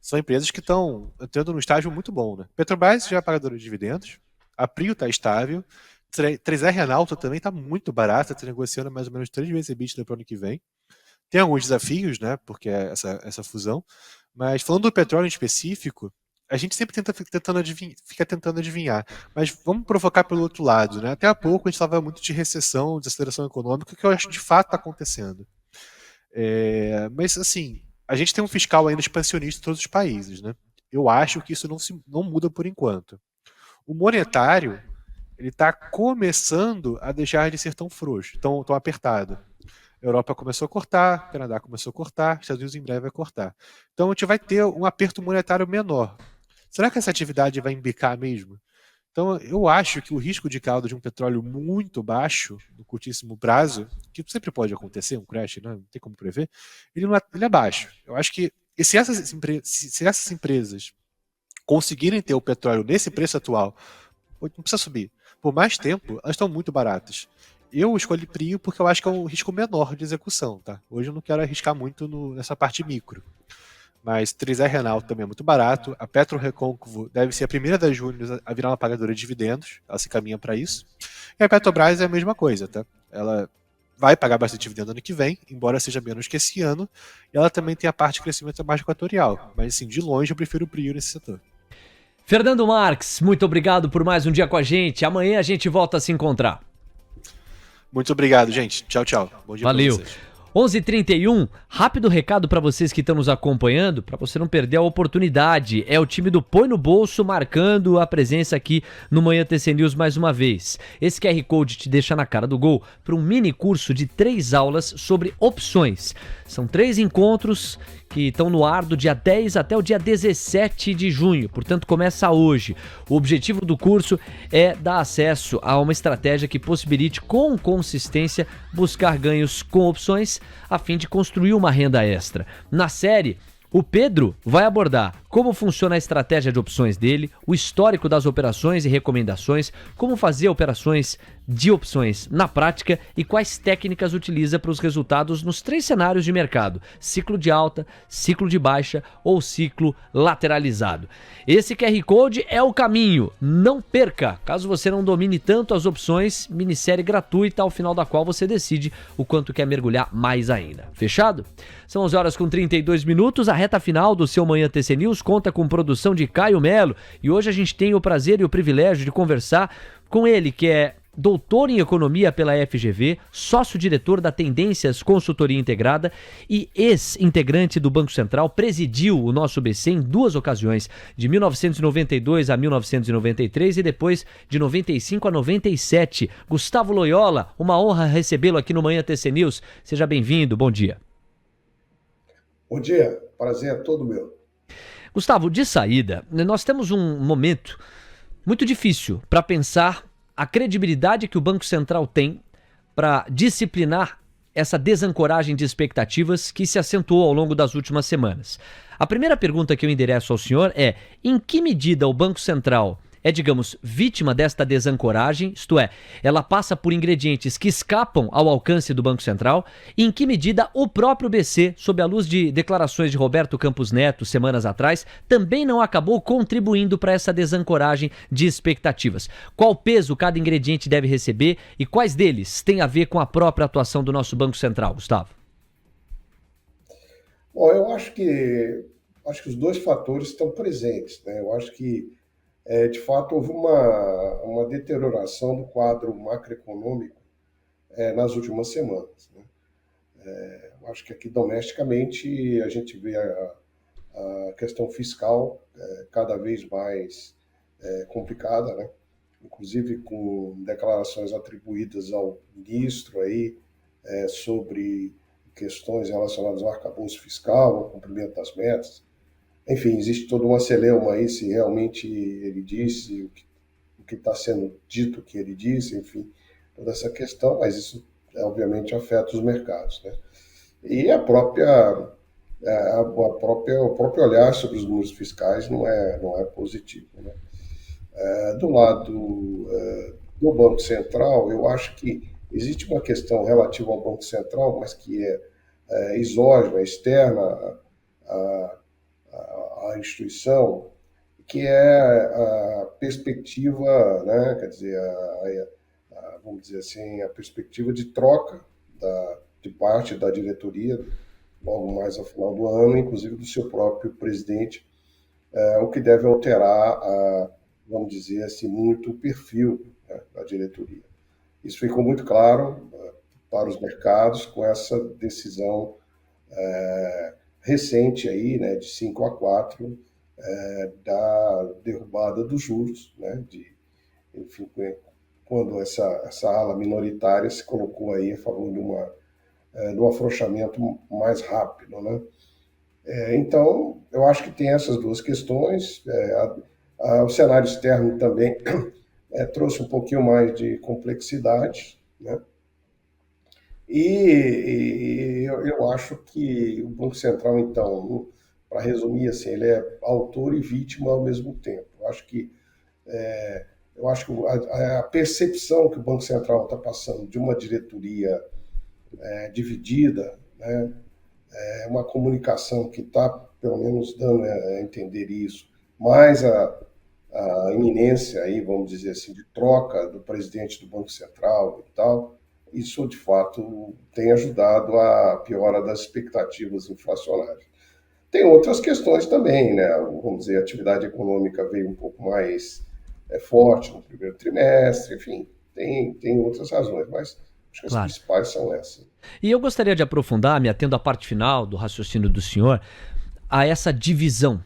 F: são empresas que estão entrando num estágio muito bom, né? Petrobras já é pagadora de dividendos, a PRIO está estável, 3R Enalta também está muito barata, está negociando mais ou menos 3 vezes EBITDA para o ano que vem. Tem alguns desafios, né, porque é essa fusão, mas falando do petróleo em específico, a gente sempre fica tentando adivinhar, mas vamos provocar pelo outro lado, né? Até há pouco a gente falava muito de recessão, desaceleração econômica, que eu acho que de fato está acontecendo. Mas assim, a gente tem um fiscal ainda expansionista em todos os países, né? Eu acho que isso não muda por enquanto. O monetário, ele está começando a deixar de ser tão frouxo, tão apertado. A Europa começou a cortar, o Canadá começou a cortar, os Estados Unidos em breve vai cortar. Então a gente vai ter um aperto monetário menor. Será que essa atividade vai embicar mesmo? Então eu acho que o risco de cauda de um petróleo muito baixo, no curtíssimo prazo, que sempre pode acontecer, um crash, né? Não tem como prever, ele é baixo. Eu acho que se essas empresas conseguirem ter o petróleo nesse preço atual, não precisa subir, por mais tempo, elas estão muito baratas. Eu escolhi Prio porque eu acho que é um risco menor de execução, tá? Hoje eu não quero arriscar muito nessa parte micro. Mas 3R Renal também é muito barato. A Petro Recôncavo deve ser a primeira das júniores a virar uma pagadora de dividendos. Ela se caminha para isso. E a Petrobras é a mesma coisa, tá? Ela vai pagar bastante dividendo ano que vem, embora seja menos que esse ano. E ela também tem a parte de crescimento mais equatorial. Mas, assim, de longe eu prefiro o Prio nesse setor.
B: Fernando Marques, muito obrigado por mais um dia com a gente. Amanhã a gente volta a se encontrar.
F: Muito obrigado, gente. Tchau, tchau. Bom dia pra
B: Valeu.
F: vocês.
B: 11h31, rápido recado para vocês que estão nos acompanhando, para você não perder a oportunidade. É o time do Põe no Bolso marcando a presença aqui no Manhã TC News mais uma vez. Esse QR Code te deixa na cara do gol para um mini curso de 3 aulas sobre opções. São 3 encontros que estão no ar do dia 10 até o dia 17 de junho, portanto começa hoje. O objetivo do curso é dar acesso a uma estratégia que possibilite com consistência buscar ganhos com opções a fim de construir uma renda extra. Na série, o Pedro vai abordar como funciona a estratégia de opções dele, o histórico das operações e recomendações, como fazer operações de opções na prática e quais técnicas utiliza para os resultados nos 3 cenários de mercado: ciclo de alta, ciclo de baixa ou ciclo lateralizado. Esse QR Code é o caminho, não perca! Caso você não domine tanto as opções, minissérie gratuita ao final da qual você decide o quanto quer mergulhar mais ainda. Fechado? São 11h32, a reta final do seu Manhã TC News conta com produção de Caio Melo e hoje a gente tem o prazer e o privilégio de conversar com ele, que é doutor em economia pela FGV, sócio-diretor da Tendências Consultoria Integrada e ex-integrante do Banco Central, presidiu o nosso BC em 2 ocasiões, de 1992 a 1993 e depois de 95 a 97. Gustavo Loyola, uma honra recebê-lo aqui no Manhã TC News. Seja bem-vindo, bom dia.
G: Bom dia, prazer é todo meu.
B: Gustavo, de saída, nós temos um momento muito difícil para pensar a credibilidade que o Banco Central tem para disciplinar essa desancoragem de expectativas que se acentuou ao longo das últimas semanas. A primeira pergunta que eu endereço ao senhor é: em que medida o Banco Central é, digamos, vítima desta desancoragem, isto é, ela passa por ingredientes que escapam ao alcance do Banco Central, e em que medida o próprio BC, sob a luz de declarações de Roberto Campos Neto semanas atrás, também não acabou contribuindo para essa desancoragem de expectativas? Qual peso cada ingrediente deve receber e quais deles têm a ver com a própria atuação do nosso Banco Central, Gustavo?
G: Bom, eu acho que os 2 fatores estão presentes, né? Eu acho que de fato, houve uma deterioração do quadro macroeconômico nas últimas semanas, né? Eu acho que aqui domesticamente a gente vê a questão fiscal cada vez mais complicada, né? Inclusive com declarações atribuídas ao ministro aí sobre questões relacionadas ao arcabouço fiscal, ao cumprimento das metas. Enfim, existe toda uma celeuma aí se realmente ele disse o que está sendo dito que ele disse, enfim, toda essa questão, mas isso obviamente afeta os mercados, né? E o próprio olhar sobre os números fiscais não é positivo, né? Do lado do Banco Central, eu acho que existe uma questão relativa ao Banco Central, mas que é exógena, externa a instituição, que é a perspectiva, né, quer dizer, vamos dizer assim, a perspectiva de troca de parte da diretoria, logo mais ao final do ano, inclusive do seu próprio presidente, o que deve alterar, vamos dizer assim, muito o perfil, né, da diretoria. Isso ficou muito claro para os mercados com essa decisão recente aí, né, de 5-4, da derrubada dos juros, né, enfim, quando essa ala minoritária se colocou aí a favor de um afrouxamento mais rápido, né? Então, eu acho que tem essas 2 questões. O cenário externo também trouxe um pouquinho mais de complexidade, né? E eu acho que o Banco Central, então, para resumir, assim, ele é autor e vítima ao mesmo tempo. Eu acho que a percepção que o Banco Central está passando de uma diretoria dividida, né, é uma comunicação que está, pelo menos, dando a entender isso, mais a iminência, aí, vamos dizer assim, de troca do presidente do Banco Central e tal, isso, de fato, tem ajudado a piora das expectativas inflacionárias. Tem outras questões também, né? Vamos dizer, a atividade econômica veio um pouco mais forte no primeiro trimestre, enfim, tem outras razões, mas acho que as principais são essas.
B: E eu gostaria de aprofundar, me atendo à parte final do raciocínio do senhor, a essa divisão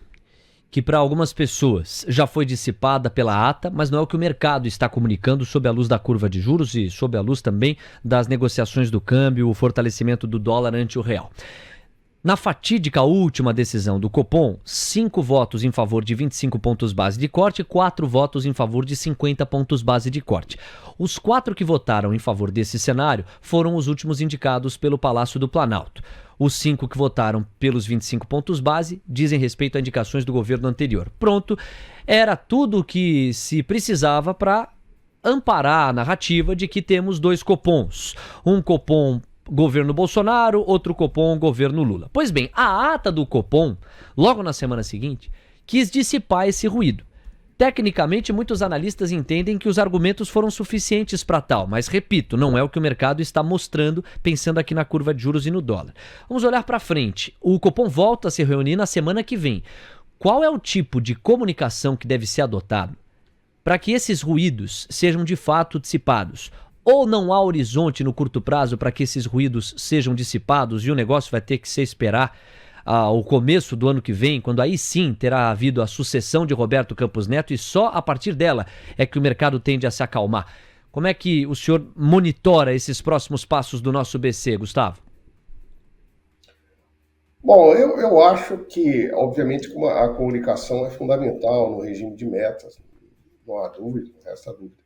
B: que para algumas pessoas já foi dissipada pela ata, mas não é o que o mercado está comunicando sob a luz da curva de juros e sob a luz também das negociações do câmbio, o fortalecimento do dólar ante o real. Na fatídica última decisão do Copom, 5 votos em favor de 25 pontos base de corte e 4 votos em favor de 50 pontos base de corte. Os 4 que votaram em favor desse cenário foram os últimos indicados pelo Palácio do Planalto. Os 5 que votaram pelos 25 pontos base dizem respeito a indicações do governo anterior. Pronto, era tudo o que se precisava para amparar a narrativa de que temos 2 Copons. Um Copom governo Bolsonaro, outro Copom governo Lula. Pois bem, a ata do Copom, logo na semana seguinte, quis dissipar esse ruído. Tecnicamente, muitos analistas entendem que os argumentos foram suficientes para tal, mas repito, não é o que o mercado está mostrando, pensando aqui na curva de juros e no dólar. Vamos olhar para frente. O Copom volta a se reunir na semana que vem. Qual é o tipo de comunicação que deve ser adotado para que esses ruídos sejam de fato dissipados? Ou não há horizonte no curto prazo para que esses ruídos sejam dissipados e o negócio vai ter que se esperar ao começo do ano que vem, quando aí sim terá havido a sucessão de Roberto Campos Neto e só a partir dela é que o mercado tende a se acalmar. Como é que o senhor monitora esses próximos passos do nosso BC, Gustavo?
G: Bom, eu acho que, obviamente, a comunicação é fundamental no regime de metas, não há dúvida, não resta dúvida.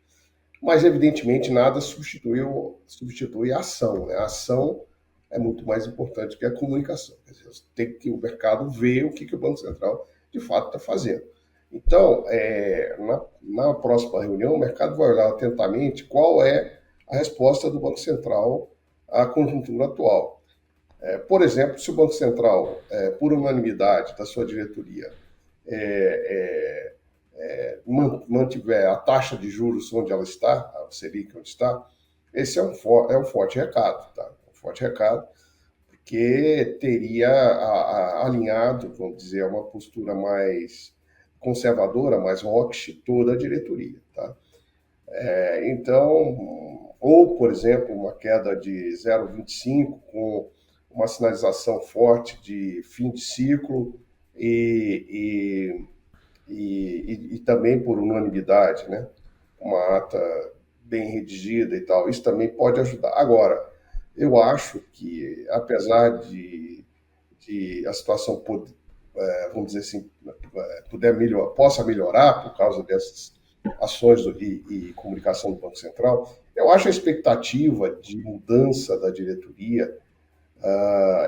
G: Mas, evidentemente, nada substitui a ação, né? A ação é muito mais importante que a comunicação. Quer dizer, tem que o mercado ver o que o Banco Central, de fato, está fazendo. Então, na próxima reunião, o mercado vai olhar atentamente qual é a resposta do Banco Central à conjuntura atual. Por exemplo, se o Banco Central, por unanimidade da sua diretoria, mantiver a taxa de juros onde ela está, a Selic onde está, esse é um forte recado, tá? Um forte recado, porque teria alinhado, vamos dizer, uma postura mais conservadora, mais hawkish, toda a diretoria, tá? Então, ou, por exemplo, uma queda de 0,25 com uma sinalização forte de fim de ciclo e também por unanimidade, né? Uma ata bem redigida e tal, isso também pode ajudar. Agora, eu acho que, apesar de a situação, vamos dizer assim, possa melhorar por causa dessas ações e comunicação do Banco Central, eu acho a expectativa de mudança da diretoria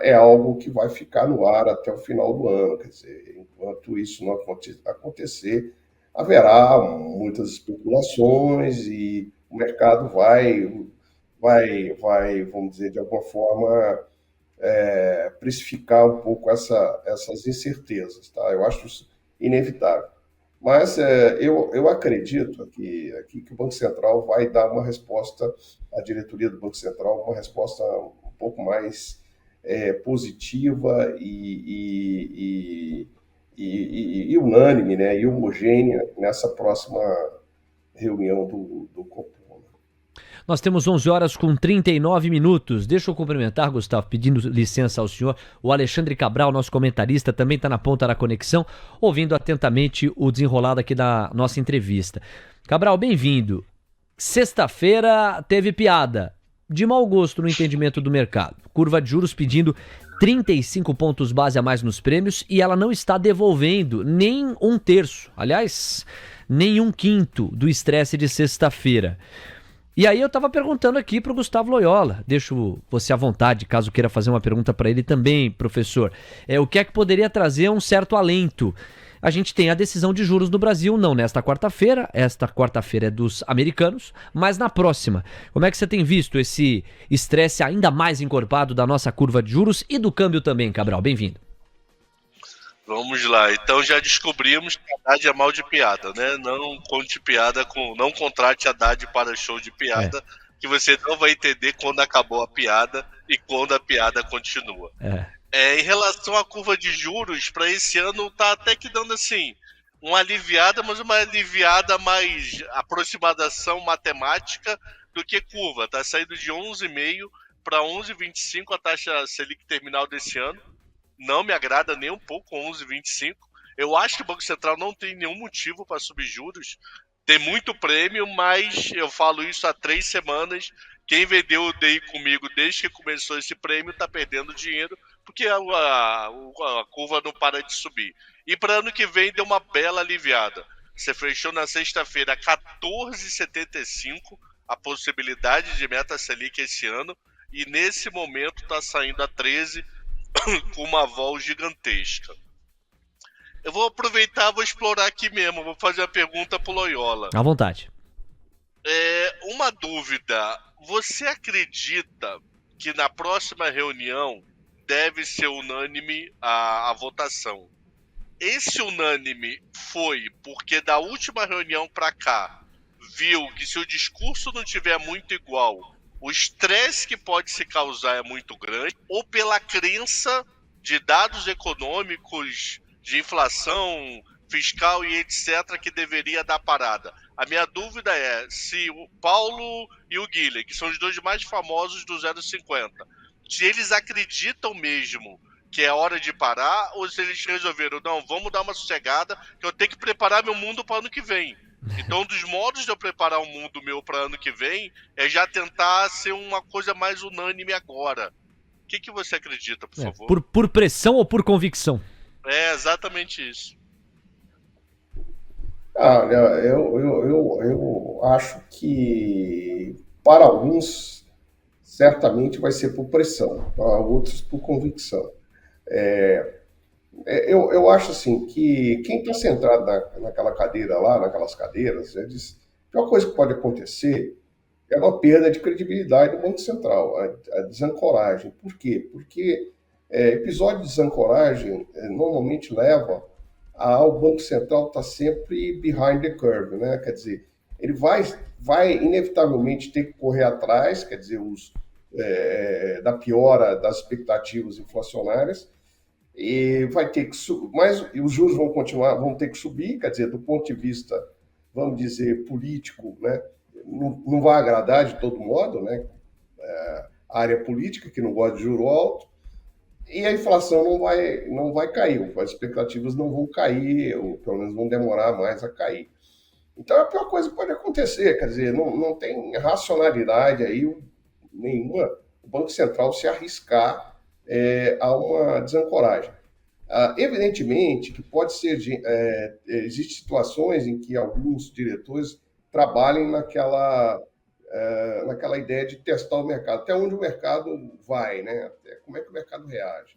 G: é algo que vai ficar no ar até o final do ano. Quer dizer, enquanto isso não acontecer, haverá muitas especulações e o mercado vai, vamos dizer, de alguma forma, precificar um pouco essas incertezas, tá? Eu acho isso inevitável. Mas eu acredito que o Banco Central vai dar uma resposta, a diretoria do Banco Central, uma resposta um pouco mais positiva e unânime, né, e homogênea nessa próxima reunião do Copom.
B: Nós temos 11 horas com 39 minutos. Deixa eu cumprimentar, Gustavo, pedindo licença ao senhor. O Alexandre Cabral, nosso comentarista, também está na ponta da conexão, ouvindo atentamente o desenrolado aqui da nossa entrevista. Cabral, bem-vindo. Sexta-feira teve piada. De mau gosto no entendimento do mercado. Curva de juros pedindo 35 pontos base a mais nos prêmios e ela não está devolvendo nem 1/3, aliás, nem 1/5 do estresse de sexta-feira. E aí eu tava perguntando aqui pro Gustavo Loyola, deixo você à vontade, caso queira fazer uma pergunta para ele também, professor. O que é que poderia trazer um certo alento? A gente tem a decisão de juros no Brasil, não nesta quarta-feira, esta quarta-feira é dos americanos, mas na próxima. Como é que você tem visto esse estresse ainda mais encorpado da nossa curva de juros e do câmbio também, Cabral? Bem-vindo.
H: Vamos lá, então já descobrimos que Haddad é mal de piada, né? Não conte piada não contrate Haddad para show de piada, que você não vai entender quando acabou a piada e quando a piada continua. Em relação à curva de juros, para esse ano tá até que dando assim, uma aliviada, mas uma aliviada mais aproximação matemática do que curva. Tá saindo de 11,5 para 11,25 a taxa Selic terminal desse ano. Não me agrada nem um pouco 11,25. Eu acho que o Banco Central não tem nenhum motivo para subir juros. Tem muito prêmio, mas eu falo isso há 3 semanas. Quem vendeu o DI comigo desde que começou esse prêmio está perdendo dinheiro, porque a curva não para de subir. E para ano que vem deu uma bela aliviada. Você fechou na sexta-feira a 14,75 a possibilidade de meta Selic esse ano, e nesse momento está saindo a 13 com uma vol gigantesca. Eu vou aproveitar, vou explorar aqui mesmo, vou fazer a pergunta pro Loyola.
B: À vontade.
H: Uma dúvida, você acredita que na próxima reunião deve ser unânime a votação? Esse unânime foi porque da última reunião para cá, viu que se o discurso não tiver muito igual, o estresse que pode se causar é muito grande, ou pela crença de dados econômicos, de inflação fiscal e etc., que deveria dar parada? A minha dúvida é se o Paulo e o Guilherme, que são os dois mais famosos do 0,50, se eles acreditam mesmo que é hora de parar, ou se eles resolveram, não, vamos dar uma sossegada, que eu tenho que preparar meu mundo para o ano que vem. Então, um dos modos de eu preparar o mundo meu para ano que vem é já tentar ser uma coisa mais unânime agora. O que você acredita, por favor?
B: Por pressão ou por convicção?
H: É exatamente isso.
G: Eu acho que para alguns certamente vai ser por pressão, para outros por convicção. Eu acho assim que quem está sentado naquela cadeira lá, naquelas cadeiras, a pior coisa que pode acontecer é uma perda de credibilidade do Banco Central, a desancoragem. Por quê? Porque episódio de desancoragem normalmente leva ao Banco Central estar sempre behind the curve, né? Quer dizer, ele vai inevitavelmente ter que correr atrás, quer dizer, da piora das expectativas inflacionárias, e vai ter que subir, mas os juros vão ter que subir, quer dizer, do ponto de vista, vamos dizer, político, né, não vai agradar de todo modo, né, a área política, que não gosta de juro alto, e a inflação não vai cair, as expectativas não vão cair, ou pelo menos vão demorar mais a cair. Então, a pior coisa que pode acontecer, quer dizer, não tem racionalidade aí nenhuma o Banco Central se arriscar a uma desancoragem. Evidentemente que pode ser, existem situações em que alguns diretores trabalhem naquela ideia de testar o mercado, até onde o mercado vai, né? Como é que o mercado reage.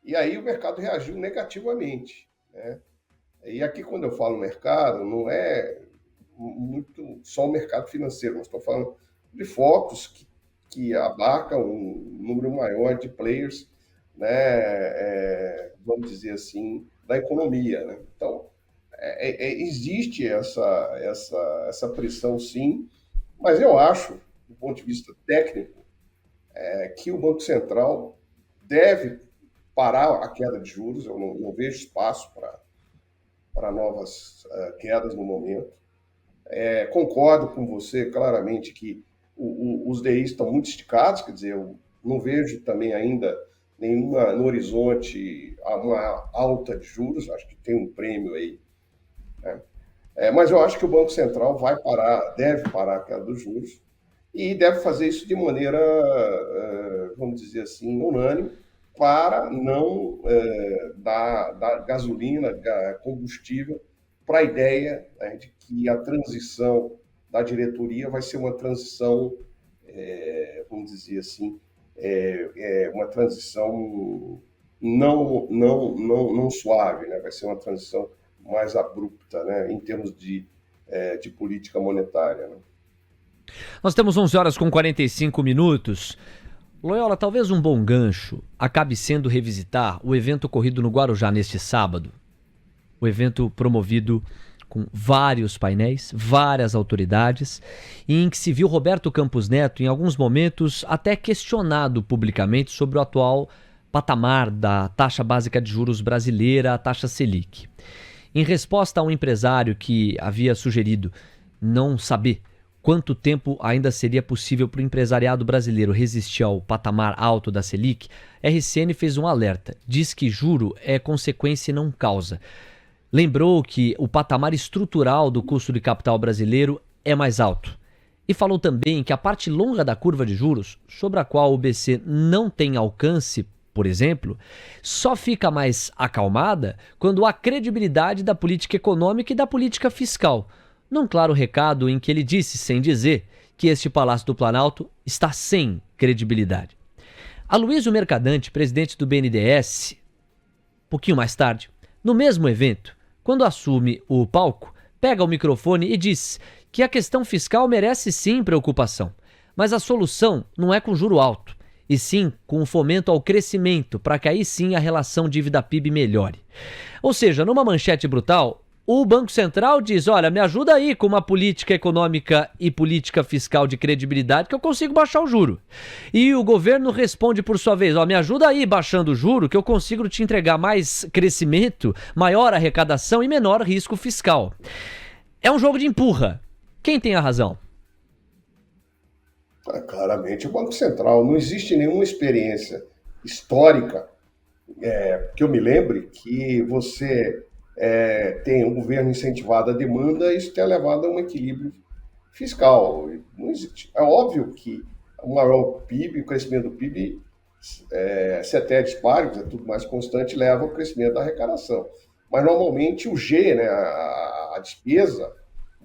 G: E aí o mercado reagiu negativamente, né? E aqui, quando eu falo mercado, não é muito só o mercado financeiro, nós estamos falando de focos que abarcam um número maior de players, né, vamos dizer assim, da economia, né? Então, existe essa pressão, sim, mas eu acho, do ponto de vista técnico, que o Banco Central deve parar a queda de juros. Eu não vejo espaço para novas quedas no momento. Concordo com você claramente que os DIs estão muito esticados, quer dizer, eu não vejo também ainda nenhuma no horizonte uma alta de juros, acho que tem um prêmio aí, né? Mas eu acho que o Banco Central deve parar a queda dos juros e deve fazer isso de maneira, vamos dizer assim, unânime, para não dar gasolina, combustível para a ideia, né, de que a transição da diretoria vai ser uma transição, vamos dizer assim, uma transição não suave, né? Vai ser uma transição mais abrupta, né? Em termos de política monetária, né?
B: Nós temos 11 horas com 45 minutos. Loyola, talvez um bom gancho acabe sendo revisitar o evento ocorrido no Guarujá neste sábado. O evento promovido com vários painéis, várias autoridades, e em que se viu Roberto Campos Neto, em alguns momentos, até questionado publicamente sobre o atual patamar da taxa básica de juros brasileira, a taxa Selic. Em resposta a um empresário que havia sugerido não saber quanto tempo ainda seria possível para o empresariado brasileiro resistir ao patamar alto da Selic, RCN fez um alerta. Diz que juro é consequência e não causa. Lembrou que o patamar estrutural do custo de capital brasileiro é mais alto. E falou também que a parte longa da curva de juros, sobre a qual o BC não tem alcance, por exemplo, só fica mais acalmada quando há credibilidade da política econômica e da política fiscal. Num claro recado em que ele disse, sem dizer, que este Palácio do Planalto está sem credibilidade. Aloysio Mercadante, presidente do BNDES, pouquinho mais tarde, no mesmo evento, quando assume o palco, pega o microfone e diz que a questão fiscal merece sim preocupação, mas a solução não é com juro alto, e sim com o fomento ao crescimento, para que aí sim a relação dívida-PIB melhore. Ou seja, numa manchete brutal, o Banco Central diz, olha, me ajuda aí com uma política econômica e política fiscal de credibilidade que eu consigo baixar o juro. E o governo responde por sua vez, me ajuda aí baixando o juro que eu consigo te entregar mais crescimento, maior arrecadação e menor risco fiscal. É um jogo de empurra. Quem tem a razão?
G: Claramente o Banco Central. Não existe nenhuma experiência histórica que eu me lembre que você tem um governo incentivado à demanda e isso tem levado a um equilíbrio fiscal. Não existe. É óbvio que o maior PIB, o crescimento do PIB, se até disparo, é tudo mais constante, leva ao crescimento da arrecadação. Mas normalmente o G, né, a despesa,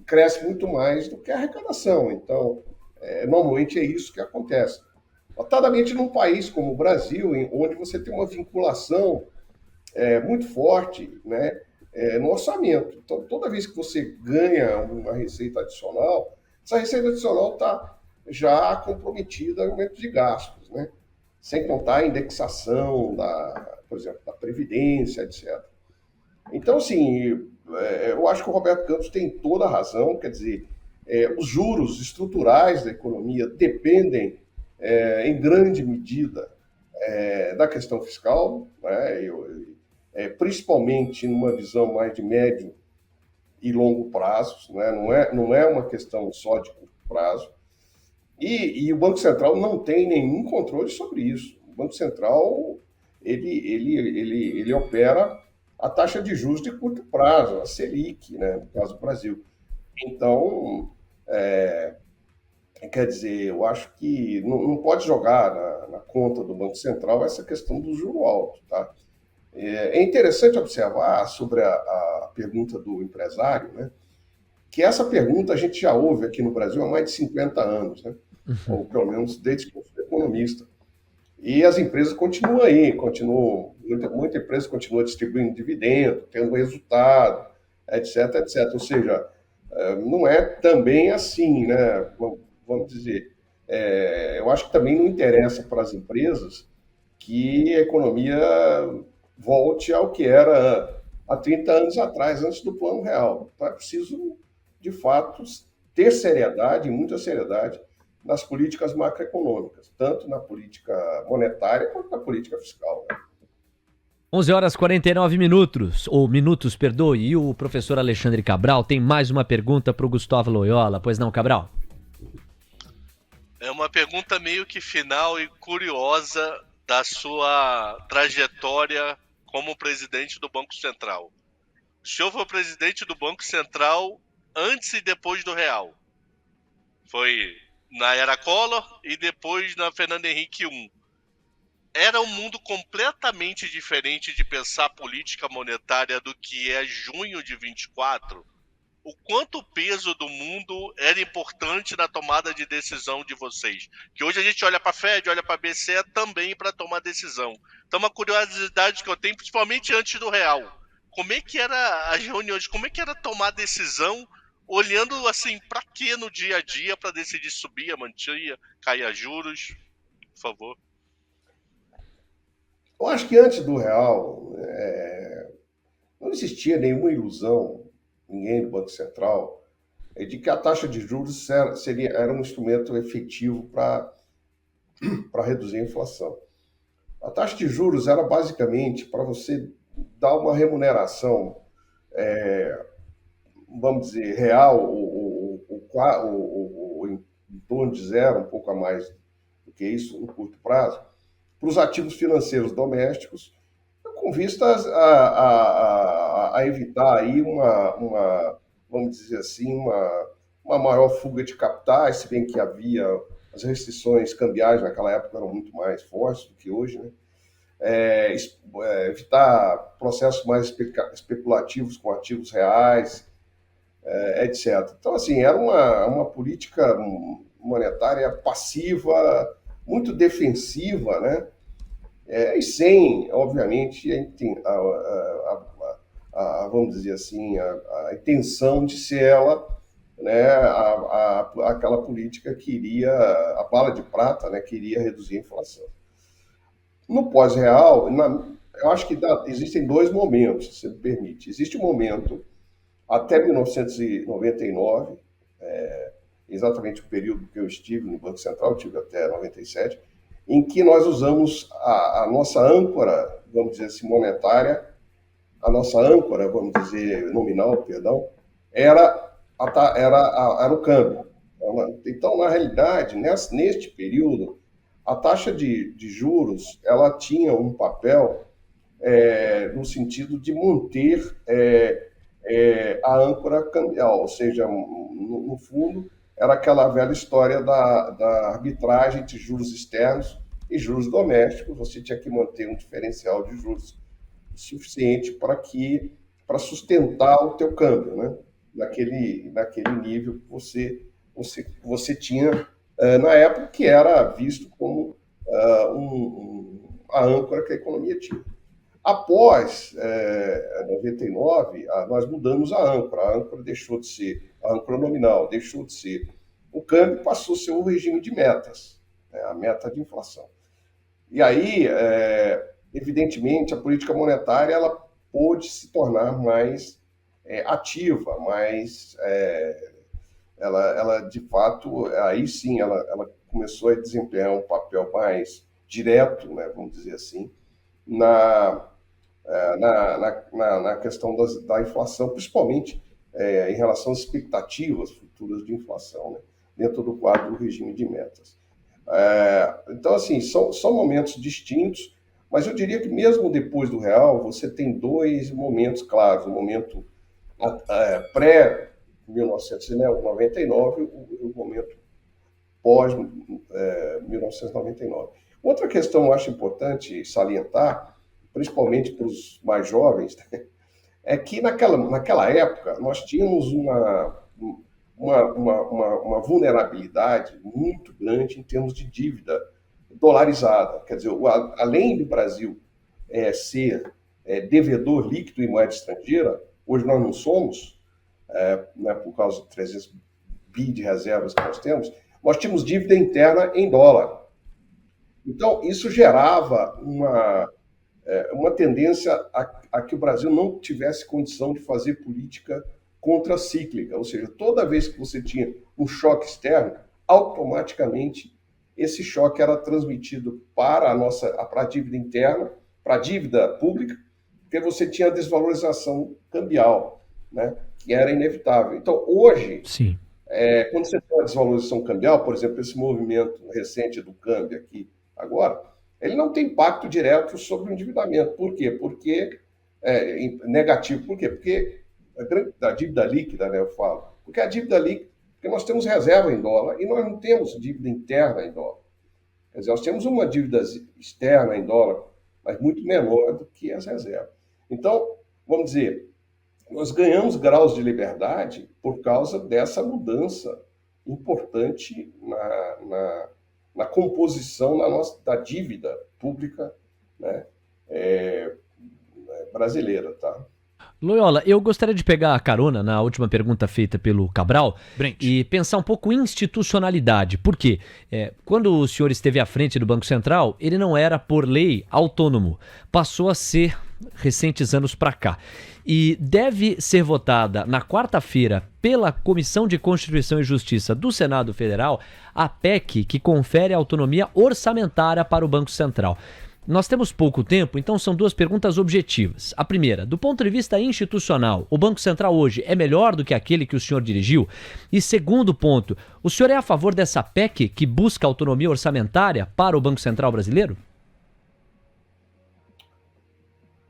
G: cresce muito mais do que a arrecadação. Então, normalmente é isso que acontece. Notadamente num país como o Brasil, onde você tem uma vinculação muito forte, né, no orçamento. Então, toda vez que você ganha uma receita adicional, essa receita adicional está já comprometida em aumento de gastos, né? Sem contar a indexação, por exemplo, da Previdência, etc. Então, assim, eu acho que o Roberto Campos tem toda a razão, quer dizer, os juros estruturais da economia dependem, em grande medida, da questão fiscal, né? Principalmente numa visão mais de médio e longo prazos, né? Não é uma questão só de curto prazo. E o Banco Central não tem nenhum controle sobre isso. O Banco Central ele opera a taxa de juros de curto prazo, a Selic, né? No caso do Brasil. Então, quer dizer, eu acho que não pode jogar na conta do Banco Central essa questão do juro alto, tá? É interessante observar sobre a pergunta do empresário, né, que essa pergunta a gente já ouve aqui no Brasil há mais de 50 anos, né, ou pelo menos desde que eu sou economista. E as empresas continuam aí, muita empresa continua distribuindo dividendo, tendo resultado, etc, etc. Ou seja, não é também assim, né, vamos dizer. Eu acho que também não interessa para as empresas que a economia volte ao que era há 30 anos atrás, antes do Plano Real. Então é preciso, de fato, ter seriedade, muita seriedade, nas políticas macroeconômicas, tanto na política monetária quanto na política fiscal, né?
B: 11 horas 49 minutos, perdoe, e o professor Alexandre Cabral tem mais uma pergunta para o Gustavo Loyola. Pois não, Cabral?
H: É uma pergunta meio que final e curiosa da sua trajetória como presidente do Banco Central. O senhor foi presidente do Banco Central antes e depois do Real. Foi na era Collor e depois na Fernando Henrique I. Era um mundo completamente diferente de pensar política monetária do que é junho de 24. o quanto o peso do mundo era importante na tomada de decisão de vocês. Que hoje a gente olha para a Fed, olha para a BCE também para tomar decisão. Então, uma curiosidade que eu tenho, principalmente antes do real, como é que era as reuniões, como é que era tomar decisão, olhando assim, para quê no dia a dia, para decidir subir, mantinha, cair juros, por favor.
G: Eu acho que antes do real, não existia nenhuma ilusão, ninguém do Banco Central, de que a taxa de juros era um instrumento efetivo para reduzir a inflação. A taxa de juros era basicamente para você dar uma remuneração, vamos dizer, real, em torno de zero, um pouco a mais do que isso no curto prazo, para os ativos financeiros domésticos, com vistas a evitar aí vamos dizer assim, uma maior fuga de capitais, se bem que havia as restrições cambiais naquela época eram muito mais fortes do que hoje, né? Evitar processos mais especulativos com ativos reais, etc. Então, assim, era uma política monetária passiva, muito defensiva, né? E sem, obviamente, vamos dizer assim, a intenção de ser ela, né, aquela política que iria, a bala de prata, né, que iria reduzir a inflação. No pós-real, eu acho que existem dois momentos, se você me permite. Existe um momento, até 1999, exatamente o período que eu estive no Banco Central, eu estive até 97, em que nós usamos a nossa âncora, vamos dizer assim, monetária, a nossa âncora, vamos dizer, nominal, perdão, era o câmbio. Então, na realidade, neste período, a taxa de juros ela tinha um papel no sentido de manter a âncora cambial, ou seja, no fundo, era aquela velha história da arbitragem entre juros externos e juros domésticos. Você tinha que manter um diferencial de juros suficiente para sustentar o teu câmbio, né? naquele nível que você tinha na época, que era visto como a âncora que a economia tinha. Após 99, nós mudamos a âncora deixou de ser a âncora nominal, deixou de ser o câmbio, passou a ser o regime de metas, né, a meta de inflação. E aí, evidentemente, a política monetária ela pôde se tornar mais ativa, mais ela de fato, aí sim, ela começou a desempenhar um papel mais direto, né, vamos dizer assim, na questão da inflação, principalmente em relação às expectativas futuras de inflação, né, dentro do quadro do regime de metas. Então, assim, são momentos distintos, mas eu diria que mesmo depois do real, você tem dois momentos claros, o momento pré-1999 e o momento pós-1999. Outra questão eu acho importante salientar, principalmente para os mais jovens, é que naquela época nós tínhamos uma vulnerabilidade muito grande em termos de dívida dolarizada. Quer dizer, além do Brasil ser devedor líquido em moeda estrangeira, hoje nós não somos, né, por causa de 300 bi de reservas que nós tínhamos dívida interna em dólar. Então, isso gerava uma tendência a que o Brasil não tivesse condição de fazer política contracíclica, ou seja, toda vez que você tinha um choque externo, automaticamente esse choque era transmitido para a dívida interna, para a dívida pública, porque você tinha a desvalorização cambial, né, que era inevitável. Então, hoje,
B: Sim.
G: Quando você tem uma desvalorização cambial, por exemplo, esse movimento recente do câmbio aqui agora, ele não tem impacto direto sobre o endividamento. Por quê? Porque negativo. Por quê? Porque a dívida líquida, né, eu falo. Porque a dívida líquida, porque nós temos reserva em dólar e nós não temos dívida interna em dólar. Quer dizer, nós temos uma dívida externa em dólar, mas muito menor do que as reservas. Então, vamos dizer, nós ganhamos graus de liberdade por causa dessa mudança importante na composição da dívida pública, né, brasileira, tá?
B: Loyola, eu gostaria de pegar a carona na última pergunta feita pelo Cabral
C: Brent.
B: e pensar um pouco em institucionalidade. Por quê? Quando o senhor esteve à frente do Banco Central, ele não era, por lei, autônomo. Passou a ser recentes anos para cá. E deve ser votada na quarta-feira pela Comissão de Constituição e Justiça do Senado Federal a PEC que confere autonomia orçamentária para o Banco Central. Nós temos pouco tempo, então são duas perguntas objetivas. A primeira, do ponto de vista institucional, o Banco Central hoje é melhor do que aquele que o senhor dirigiu? E segundo ponto, o senhor é a favor dessa PEC que busca autonomia orçamentária para o Banco Central brasileiro?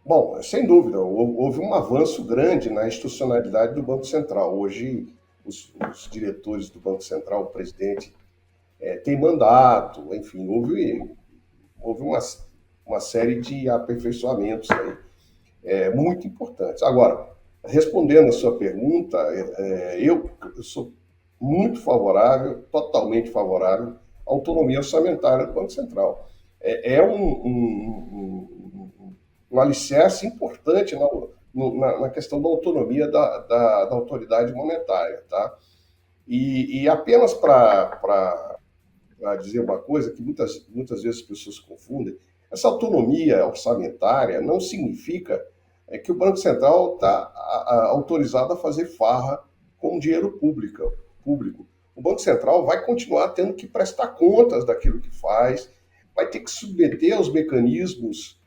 G: Bom, sem dúvida, houve um avanço grande na institucionalidade do Banco Central. Hoje, os diretores do Banco Central, o presidente, tem mandato, enfim, houve uma série de aperfeiçoamentos aí, muito importantes. Agora, respondendo a sua pergunta, eu sou muito favorável, totalmente favorável, à autonomia orçamentária do Banco Central. É um alicerce importante na questão da autonomia da autoridade monetária, tá? E apenas para dizer uma coisa que muitas vezes as pessoas confundem, essa autonomia orçamentária não significa que o Banco Central está autorizado a fazer farra com dinheiro público. O Banco Central vai continuar tendo que prestar contas daquilo que faz, vai ter que submeter aos mecanismos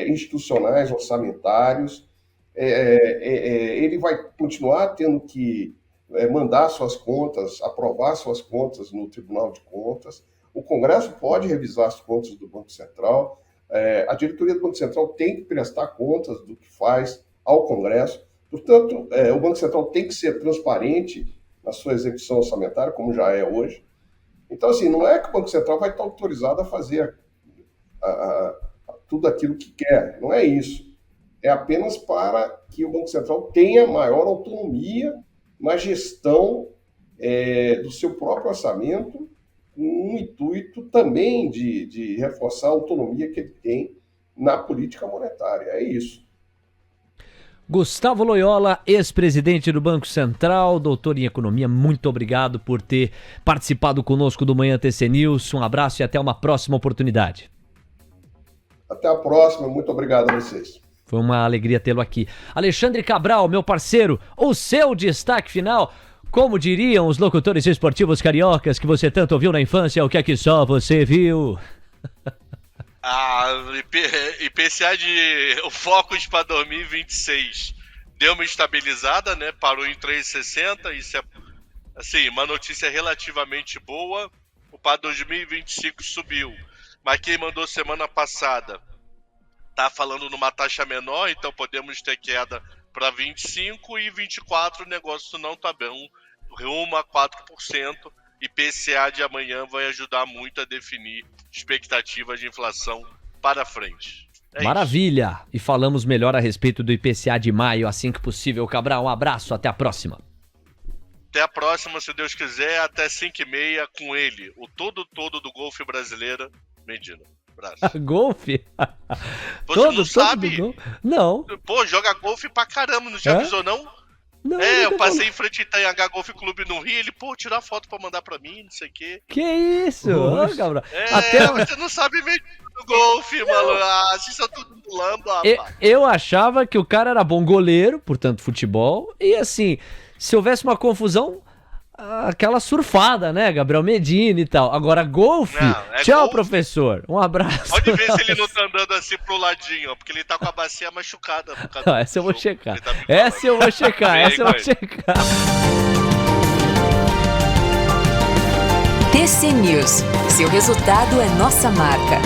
G: institucionais, orçamentários, ele vai continuar tendo que mandar suas contas, aprovar suas contas no Tribunal de Contas. O Congresso pode revisar as contas do Banco Central. A diretoria do Banco Central tem que prestar contas do que faz ao Congresso. Portanto, o Banco Central tem que ser transparente na sua execução orçamentária, como já é hoje. Então, assim, não é que o Banco Central vai estar autorizado a fazer tudo aquilo que quer. Não é isso. É apenas para que o Banco Central tenha maior autonomia na gestão do seu próprio orçamento, com um intuito também de reforçar a autonomia que ele tem na política monetária. É isso.
B: Gustavo Loyola, ex-presidente do Banco Central, doutor em economia, muito obrigado por ter participado conosco do Manhã TC News. Um abraço e até uma próxima oportunidade.
G: Até a próxima, muito obrigado a vocês.
B: Foi uma alegria tê-lo aqui. Alexandre Cabral, meu parceiro, o seu destaque final, como diriam os locutores esportivos cariocas que você tanto ouviu na infância, o que é que só você viu?
H: IPCA o Focus para 2026 deu uma estabilizada, né? Parou em 3,60, isso é assim, uma notícia relativamente boa. O para 2025 subiu, mas quem mandou semana passada tá falando numa taxa menor, então podemos ter queda para 25 e 24 o negócio não tá bem, rumo a 4%. IPCA de amanhã vai ajudar muito a definir expectativas de inflação para frente.
B: Maravilha! Isso. E falamos melhor a respeito do IPCA de maio, assim que possível. Cabral, um abraço, até a próxima.
H: Até a próxima, se Deus quiser, até 5h30 com ele, o todo do golfe brasileiro, Medina. Abraço.
B: Golfe?
H: Você não sabe?
B: Todo não.
H: Pô, joga golfe pra caramba, não te avisou não?
B: Não,
H: eu passei em frente ao Itanhangá Golf Clube no Rio, ele, tirar foto pra mandar pra mim, não sei o quê.
B: Que isso? Cabral.
H: Você não sabe medir no golfe, mano. Vocês são tudo lamba, rapaz.
B: Eu achava que o cara era bom goleiro, portanto, futebol, e assim, se houvesse uma confusão, aquela surfada, né, Gabriel Medina e tal. Agora, golfe? Tchau, golfe. Professor. Um abraço.
H: Pode ver se ele não tá andando assim pro ladinho, ó, porque ele tá com a bacia machucada.
B: Essa eu vou checar. Essa eu vou checar.
A: TC News. Seu resultado é nossa marca.